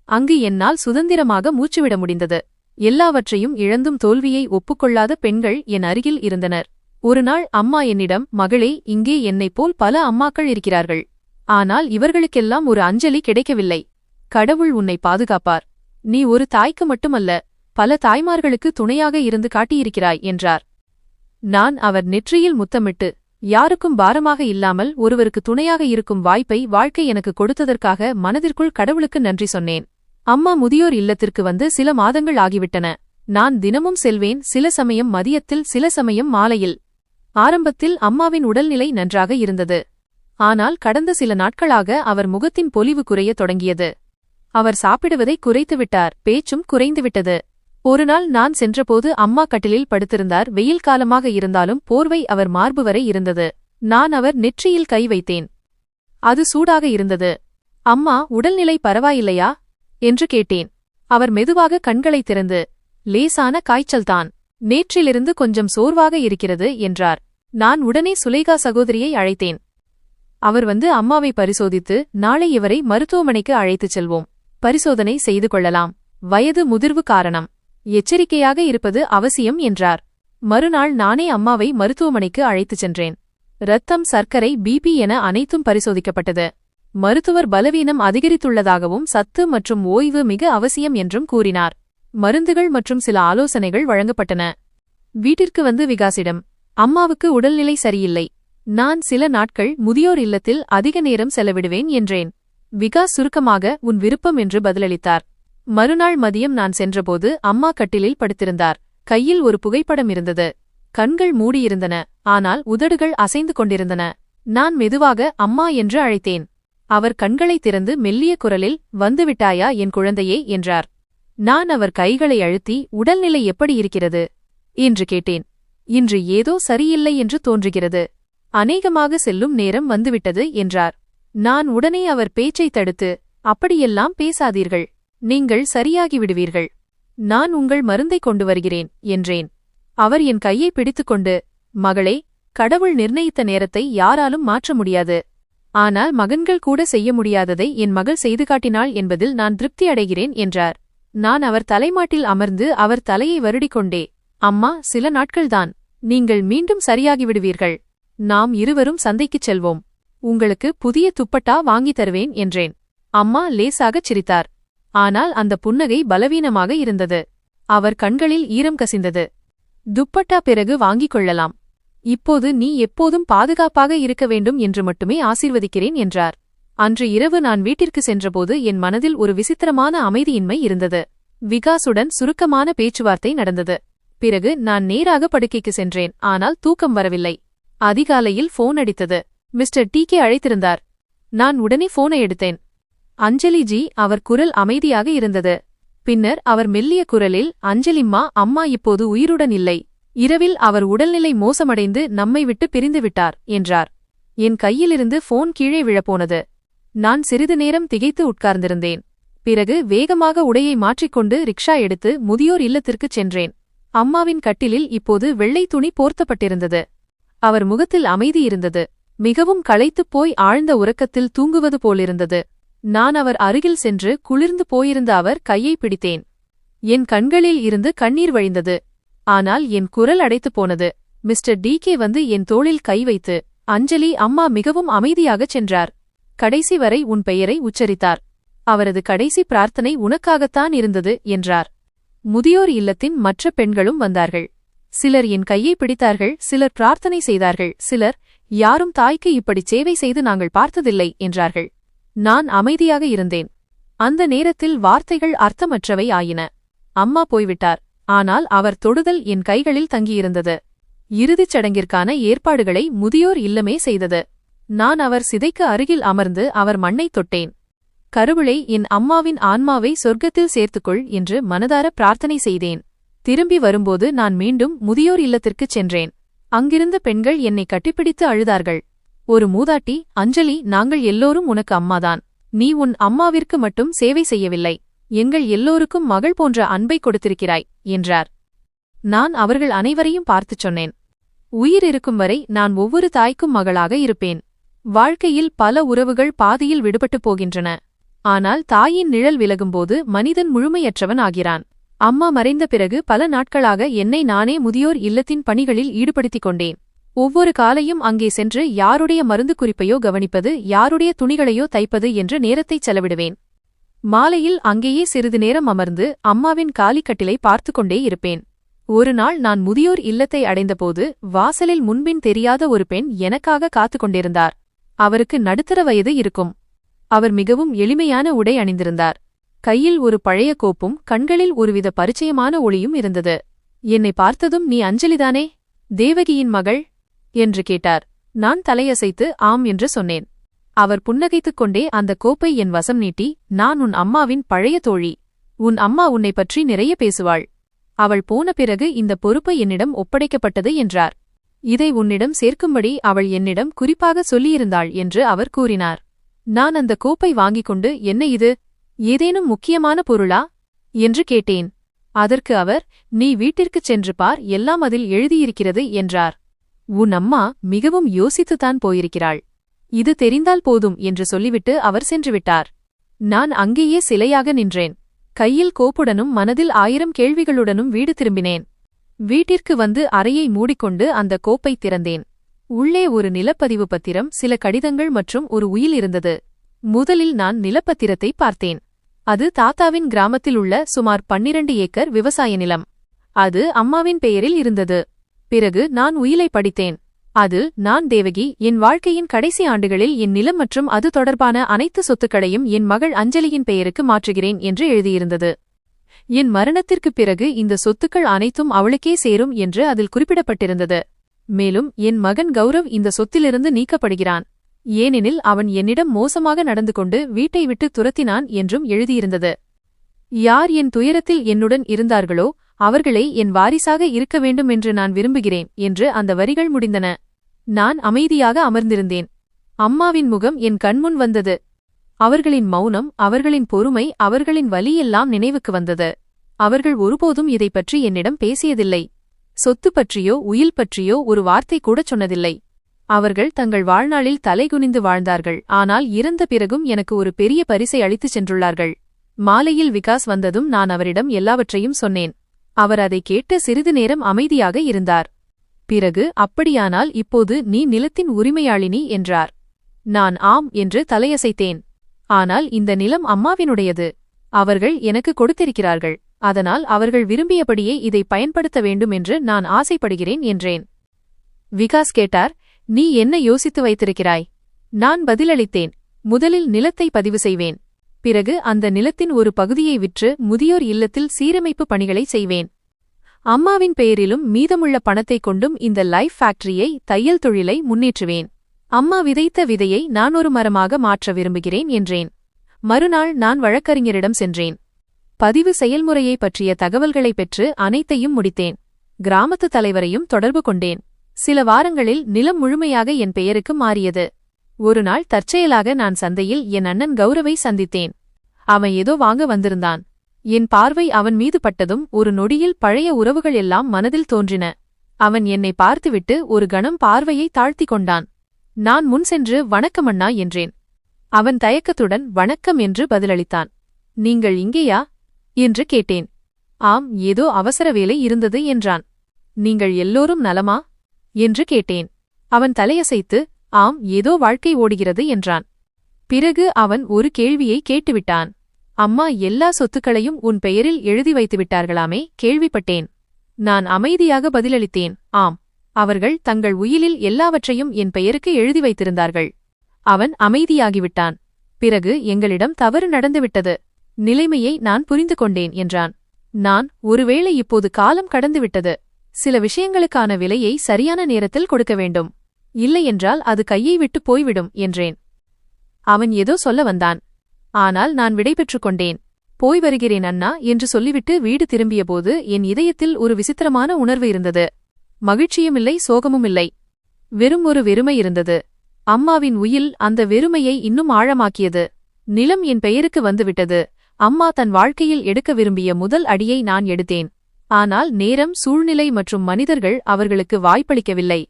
அங்கு என்னால் சுதந்திரமாக மூச்சுவிட முடிந்தது. எல்லாவற்றையும் இழந்தும் தோல்வியை ஒப்புக்கொள்ளாத பெண்கள் என் அருகில் இருந்தனர். ஒருநாள் அம்மா என்னிடம், மகளே, இங்கே என்னைப் போல் பல அம்மாக்கள் இருக்கிறார்கள். ஆனால் இவர்களுக்கெல்லாம் ஒரு அஞ்சலி கிடைக்கவில்லை. கடவுள் உன்னை பாதுகாப்பார். நீ ஒரு தாய்க்கு மட்டுமல்ல, பல தாய்மார்களுக்கு துணையாக இருந்து காட்டியிருக்கிறாய் என்றார். நான் அவர் நெற்றியில் முத்தமிட்டு, யாருக்கும் பாரமாக இல்லாமல் ஒருவருக்கு துணையாக இருக்கும் வாய்ப்பை வாழ்க்கை எனக்கு கொடுத்ததற்காக மனதிற்குள் கடவுளுக்கு நன்றி சொன்னேன். அம்மா முதியோர் இல்லத்திற்கு வந்து சில மாதங்கள் ஆகிவிட்டன. நான் தினமும் செல்வேன், சில சமயம் மதியத்தில், சில சமயம் மாலையில். ஆரம்பத்தில் அம்மாவின் உடல்நிலை நன்றாக இருந்தது. ஆனால் கடந்த சில நாட்களாக அவர் முகத்தின் பொலிவு குறையத் தொடங்கியது. அவர் சாப்பிடுவதை குறைத்துவிட்டார், பேச்சும் குறைந்துவிட்டது. ஒருநாள் நான் சென்றபோது அம்மா கட்டிலில் படுத்திருந்தார். வெயில் காலமாக இருந்தாலும் போர்வை அவர் மார்பு வரை இருந்தது. நான் அவர் நெற்றியில் கை வைத்தேன். அது சூடாக இருந்தது. அம்மா, உடல்நிலை பரவாயில்லையா என்று கேட்டேன். அவர் மெதுவாக கண்களை திறந்து, லேசான காய்ச்சல்தான், நேற்றிலிருந்து கொஞ்சம் சோர்வாக இருக்கிறது என்றார். நான் உடனே சுலேகா சகோதரியை அழைத்தேன். அவர் வந்து அம்மாவை பரிசோதித்து நாளை இவரை மருத்துவமனைக்கு அழைத்துச் செல்வோம். பரிசோதனை செய்து கொள்ளலாம். வயது முதிர்வு காரணம். எச்சரிக்கையாக இருப்பது அவசியம் என்றார். மறுநாள் நானே அம்மாவை மருத்துவமனைக்கு அழைத்துச் சென்றேன். இரத்தம், சர்க்கரை, பிபி என அனைத்தும் பரிசோதிக்கப்பட்டது. மருத்துவர் பலவீனம் அதிகரித்துள்ளதாகவும் சத்து மற்றும் ஓய்வு மிக அவசியம் என்றும் கூறினார். மருந்துகள் மற்றும் சில ஆலோசனைகள் வழங்கப்பட்டன. வீட்டிற்கு வந்து விகாசிடம், அம்மாவுக்கு உடல்நிலை சரியில்லை, நான் சில நாட்கள் முதியோர் இல்லத்தில் அதிக நேரம் செலவிடுவேன் என்றேன். விகாஸ் சுருக்கமாக உன் விருப்பம் என்று பதிலளித்தார். மறுநாள் மதியம் நான் சென்றபோது அம்மா கட்டிலில் படுத்திருந்தார். கையில் ஒரு புகைப்படம் இருந்தது. கண்கள் மூடியிருந்தன, ஆனால் உதடுகள் அசைந்து கொண்டிருந்தன. நான் மெதுவாக அம்மா என்று அழைத்தேன். அவர் கண்களை திறந்து மெல்லிய குரலில், வந்துவிட்டாயா என் குழந்தையே என்றார். நான் அவர் கைகளை அழுத்தி, உடல்நிலை எப்படி இருக்கிறது என்று கேட்டேன். இன்று ஏதோ சரியில்லை என்று தோன்றுகிறது, அநேகமாக செல்லும் நேரம் வந்துவிட்டது என்றார். நான் உடனே அவர் பேச்சை தடுத்து, அப்படியெல்லாம் பேசாதீர்கள், நீங்கள் சரியாகிவிடுவீர்கள், நான் உங்கள் மருந்தை கொண்டு வருகிறேன் என்றேன். அவர் என் கையை பிடித்துக்கொண்டு, மகளே, கடவுள் நிர்ணயித்த நேரத்தை யாராலும் மாற்ற முடியாது. ஆனால் மகன்கள் கூட செய்ய முடியாததை என் மகள் செய்து காட்டினாள் என்பதில் நான் திருப்தி அடைகிறேன் என்றார். நான் அவர் தலைமாட்டில் அமர்ந்து அவர் தலையை வருடிக்கொண்டே, அம்மா, சில நாட்கள்தான், நீங்கள் மீண்டும் சரியாகிவிடுவீர்கள். நாம் இருவரும் சந்தைக்குச் செல்வோம். உங்களுக்கு புதிய துப்பட்டா வாங்கித் தருவேன் என்றேன். அம்மா லேசாகச் சிரித்தார். ஆனால் அந்த புன்னகை பலவீனமாக இருந்தது. அவர் கண்களில் ஈரம் கசிந்தது. துப்பட்டா பிறகு வாங்கிக் கொள்ளலாம். இப்போது நீ எப்போதும் பாதுகாப்பாக இருக்க வேண்டும் என்று மட்டுமே ஆசீர்வதிக்கிறேன் என்றார். அன்று இரவு நான் வீட்டிற்கு சென்றபோது என் மனதில் ஒரு விசித்திரமான அமைதியின்மை இருந்தது. விகாசுடன் சுருக்கமான பேச்சுவார்த்தை நடந்தது. பிறகு நான் நேராக படுக்கைக்கு சென்றேன். ஆனால் தூக்கம் வரவில்லை. அதிகாலையில் போன் அடித்தது. மிஸ்டர் டிகே அழைத்திருந்தார். நான் உடனே போனை எடுத்தேன். அஞ்சலி ஜி. அவர் குரல் அமைதியாக இருந்தது. பின்னர் அவர் மெல்லிய குரலில், அஞ்சலிம்மா, அம்மா இப்போது உயிருடன் இல்லை. இரவில் அவர் உடல்நிலை மோசமடைந்து நம்மை விட்டு பிரிந்துவிட்டார் என்றார். என் கையிலிருந்து போன் கீழே விழப்போனது. நான் சிறிது நேரம் திகைத்து உட்கார்ந்திருந்தேன். பிறகு வேகமாக உடையை மாற்றிக்கொண்டு ரிக்ஷா எடுத்து முதியோர் இல்லத்திற்குச் சென்றேன். அம்மாவின் கட்டிலில் இப்போது வெள்ளை துணி போர்த்தப்பட்டிருந்தது. அவர் முகத்தில் அமைதி இருந்தது. மிகவும் களைத்துப் போய் ஆழ்ந்த உறக்கத்தில் தூங்குவது போலிருந்தது. நான் அவர் அருகில் சென்று குளிர்ந்து போயிருந்த அவர் கையை பிடித்தேன். என் கண்களில் இருந்து கண்ணீர் வழிந்தது. ஆனால் என் குரல் அடைத்துப் போனது. மிஸ்டர் டிகே வந்து என் தோளில் கை வைத்து, அஞ்சலி, அம்மா மிகவும் அமைதியாகச் சென்றார். கடைசி வரை உன் பெயரை உச்சரித்தார். அவரது கடைசி பிரார்த்தனை உனக்காகத்தான் இருந்தது என்றார். முதியோர் இல்லத்தின் மற்ற பெண்களும் வந்தார்கள். சிலர் என் கையை பிடித்தார்கள், சிலர் பிரார்த்தனை செய்தார்கள், சிலர், யாரும் தாய்க்கு இப்படி சேவை செய்து நாங்கள் பார்த்ததில்லை என்றார்கள். நான் அமைதியாக இருந்தேன். அந்த நேரத்தில் வார்த்தைகள் அர்த்தமற்றவை ஆயின. அம்மா போய்விட்டார். ஆனால் அவர் தொடுதல் என் கைகளில் தங்கியிருந்தது. இறுதிச் சடங்கிற்கான ஏற்பாடுகளை முதியோர் இல்லமே செய்தது. நான் அவர் சிதைக்கு அருகில் அமர்ந்து அவர் மண்ணைத் தொட்டேன். கருவிளை, என் அம்மாவின் ஆன்மாவை சொர்க்கத்தில் சேர்த்துக்கொள் என்று மனதார பிரார்த்தனை செய்தேன். திரும்பி வரும்போது நான் மீண்டும் முதியோர் இல்லத்திற்குச் சென்றேன். அங்கிருந்த பெண்கள் என்னை கட்டிப்பிடித்து அழுதார்கள். ஒரு மூதாட்டி, அஞ்சலி, நாங்கள் எல்லோரும் உனக்கு அம்மாதான். நீ உன் அம்மாவிற்கு மட்டும் சேவை செய்யவில்லை, எங்கள் எல்லோருக்கும் மகள் போன்ற அன்பை கொடுத்திருக்கிறாய் என்றார். நான் அவர்கள் அனைவரையும் பார்த்துச் சொன்னேன், உயிர் இருக்கும் வரை நான் ஒவ்வொரு தாய்க்கும் மகளாக இருப்பேன். வாழ்க்கையில் பல உறவுகள் பாதியில் விடுபட்டுப் போகின்றன. ஆனால் தாயின் நிழல் விலகும்போது மனிதன் முழுமையற்றவன் ஆகிறான். அம்மா மறைந்த பிறகு பல நாட்களாக என்னை நானே முதியோர் இல்லத்தின் பணிகளில் ஈடுபடுத்திக் கொண்டேன். ஒவ்வொரு காலையும் அங்கே சென்று யாருடைய மருந்து குறிப்பையோ கவனிப்பது, யாருடைய துணிகளையோ தைப்பது என்று நேரத்தைச் செலவிடுவேன். மாலையில் அங்கேயே சிறிது நேரம் அமர்ந்து அம்மாவின் காலிக்கட்டிலை பார்த்துக்கொண்டே இருப்பேன். ஒரு நாள் நான் முதியோர் இல்லத்தை அடைந்தபோது வாசலில் முன்பின் தெரியாத ஒரு பெண் எனக்காக காத்துக் கொண்டிருந்தார். அவருக்கு நடுத்தர வயது இருக்கும். அவர் மிகவும் எளிமையான உடை அணிந்திருந்தார். கையில் ஒரு பழைய கோப்பும் கண்களில் ஒருவித பரிச்சயமான ஒளியும் இருந்தது. என்னை பார்த்ததும், நீ அஞ்சலிதானே, தேவகியின் மகள் என்று கேட்டார். நான் தலையசைத்து ஆம் என்று சொன்னேன். அவர் புன்னகைத்துக் கொண்டே அந்த கோப்பை என் வசம் நீட்டி, நான் உன் அம்மாவின் பழைய தோழி. உன் அம்மா உன்னை பற்றி நிறைய பேசுவாள். அவள் போன பிறகு இந்த பொறுப்பு என்னிடம் ஒப்படைக்கப்பட்டது என்றார். இதை உன்னிடம் சேர்க்கும்படி அவள் என்னிடம் குறிப்பாக சொல்லியிருந்தாள் என்று அவர் கூறினார். நான் அந்த கோப்பை வாங்கிக் கொண்டு, என்ன இது, ஏதேனும் முக்கியமான பொருளா என்று கேட்டேன். அதற்கு அவர், நீ வீட்டிற்குச் சென்று பார், எல்லாம் அதில் எழுதியிருக்கிறது என்றார். உன் அம்மா மிகவும் யோசித்துத்தான் போயிருக்கிறாள். இது தெரிந்தால் போதும் என்று சொல்லிவிட்டு அவர் சென்றுவிட்டார். நான் அங்கேயே சிலையாக நின்றேன். கையில் கோப்புடனும் மனதில் 1000 கேள்விகளுடனும் வீடு திரும்பினேன். வீட்டிற்கு வந்து அறையை மூடிக்கொண்டு அந்த கோப்பை திறந்தேன். உள்ளே ஒரு நிலப்பதிவு பத்திரம், சில கடிதங்கள் மற்றும் ஒரு உயில் இருந்தது. முதலில் நான் நிலப்பத்திரத்தை பார்த்தேன். அது தாத்தாவின் கிராமத்தில் உள்ள சுமார் 12 ஏக்கர் விவசாய நிலம். அது அம்மாவின் பெயரில் இருந்தது. பிறகு நான் உயிலை படித்தேன். அது, நான் தேவகி, என் வாழ்க்கையின் கடைசி ஆண்டுகளில் என் நிலம் மற்றும் அது தொடர்பான அனைத்து சொத்துக்களையும் என் மகள் அஞ்சலியின் பெயருக்கு மாற்றுகிறேன் என்று எழுதியிருந்தது. என் மரணத்திற்குப் பிறகு இந்த சொத்துக்கள் அனைத்தும் அவளுக்கே சேரும் என்று அதில் குறிப்பிடப்பட்டிருந்தது. மேலும் என் மகன் கௌரவ் இந்த சொத்திலிருந்து நீக்கப்படுகிறான், ஏனெனில் அவன் என்னிடம் மோசமாக நடந்து கொண்டு வீட்டை விட்டு துரத்தினான் என்றும் எழுதியிருந்தது. யார் என் துயரத்தில் என்னுடன் இருந்தார்களோ அவர்களே என் வாரிசாக இருக்க வேண்டும் என்று நான் விரும்புகிறேன் என்று அந்த வரிகள் முடிந்தன. நான் அமைதியாக அமர்ந்திருந்தேன். அம்மாவின் முகம் என் கண்முன் வந்தது. அவர்களின் மௌனம், அவர்களின் பொறுமை, அவர்களின் வலியெல்லாம் நினைவுக்கு வந்தது. அவர்கள் ஒருபோதும் இதைப் பற்றி என்னிடம் பேசியதில்லை. சொத்து பற்றியோ உயில் பற்றியோ ஒரு வார்த்தை கூடச் சொன்னதில்லை. அவர்கள் தங்கள் வாழ்நாளில் தலைகுனிந்து வாழ்ந்தார்கள். ஆனால் இறந்த பிறகும் எனக்கு ஒரு பெரிய பரிசை அளித்துச் சென்றுள்ளார்கள். மாலையில் விகாஸ் வந்ததும் நான் அவரிடம் எல்லாவற்றையும் சொன்னேன். அவர் அதை கேட்டு சிறிது நேரம் அமைதியாக இருந்தார். பிறகு, அப்படியானால் இப்போது நீ நிலத்தின் உரிமையாளினி என்றார். நான் ஆம் என்று தலையசைத்தேன். ஆனால் இந்த நிலம் அம்மாவினுடையது. அவர்கள் எனக்கு கொடுத்திருக்கிறார்கள். அதனால் அவர்கள் விரும்பியபடியே இதை பயன்படுத்த வேண்டும் என்று நான் ஆசைப்படுகிறேன் என்றேன். விகாஸ் கேட்டார், நீ என்ன யோசித்து வைத்திருக்கிறாய்? நான் பதிலளித்தேன், முதலில் நிலத்தை பதிவு செய்வேன். பிறகு அந்த நிலத்தின் ஒரு பகுதியை விற்று முதியோர் இல்லத்தில் சீரமைப்பு பணிகளை செய்வேன். அம்மாவின் பெயரிலும் மீதமுள்ள பணத்தைக் கொண்டும் இந்த லைஃப் ஃபேக்டரியை, தையல் தொழிலை முன்னேற்றுவேன். அம்மா விதைத்த விதையை நான் ஒரு மரமாக மாற்ற விரும்புகிறேன் என்றேன். மறுநாள் நான் வழக்கறிஞரிடம் சென்றேன். பதிவு செயல்முறையை பற்றிய தகவல்களை பெற்று அனைத்தையும் முடித்தேன். கிராமத்து தலைவரையும் தொடர்பு கொண்டேன். சில வாரங்களில் நிலம் முழுமையாக என் பெயருக்கு மாறியது. ஒருநாள் தற்செயலாக நான் சந்தையில் என் அண்ணன் கௌரவை சந்தித்தேன். அவன் ஏதோ வாங்க வந்திருந்தான். என் பார்வை அவன் மீது பட்டதும் ஒரு நொடியில் பழைய உறவுகள் எல்லாம் மனதில் தோன்றின. அவன் என்னை பார்த்துவிட்டு ஒரு கணம் பார்வையை தாழ்த்திக் கொண்டான். நான் முன் சென்று வணக்கமண்ணா என்றேன். அவன் தயக்கத்துடன் வணக்கம் என்று பதிலளித்தான். நீங்கள் இங்கேயா என்று கேட்டேன். ஆம், ஏதோ அவசர வேலை இருந்தது என்றான். நீங்கள் எல்லோரும் நலமா என்று கேட்டேன். அவன் தலையசைத்து, ஆம், ஏதோ வாழ்க்கை ஓடுகிறது என்றான். பிறகு அவன் ஒரு கேள்வியை கேட்டுவிட்டான். அம்மா எல்லா சொத்துக்களையும் உன் பெயரில் எழுதி வைத்துவிட்டார்களாமே, கேள்விப்பட்டேன். நான் அமைதியாக பதிலளித்தேன், ஆம். அவர்கள் தங்கள் உயிலில் எல்லாவற்றையும் என் பெயருக்கு எழுதி வைத்திருந்தார்கள். அவன் அமைதியாகிவிட்டான். பிறகு எங்களிடம் தவறு நடந்துவிட்டது. நிலைமையை நான் புரிந்து கொண்டேன் என்றான். நான், ஒருவேளை இப்போது காலம் கடந்துவிட்டது. சில விஷயங்களுக்கான விலையை சரியான நேரத்தில் கொடுக்க வேண்டும். இல்லையென்றால் அது கையை விட்டு போய்விடும் என்றேன். அவன் ஏதோ சொல்ல வந்தான். ஆனால் நான் விடைபெற்றுக் கொண்டேன். போய் வருகிறேன் அண்ணா என்று சொல்லிவிட்டு வீடு திரும்பியபோது என் இதயத்தில் ஒரு விசித்திரமான உணர்வு இருந்தது. மகிழ்ச்சியுமில்லை, சோகமுமில்லை. வெறும் ஒரு வெறுமை இருந்தது. அம்மாவின் உயில் அந்த வெறுமையை இன்னும் ஆழமாக்கியது. நிலம் என் பெயருக்கு வந்துவிட்டது. அம்மா தன் வாழ்க்கையில் எடுக்க விரும்பிய முதல் அடியை நான் எடுத்தேன். ஆனால் நேரம், சூழ்நிலை மற்றும் மனிதர்கள் அவர்களுக்கு வாய்ப்பளிக்கவில்லை.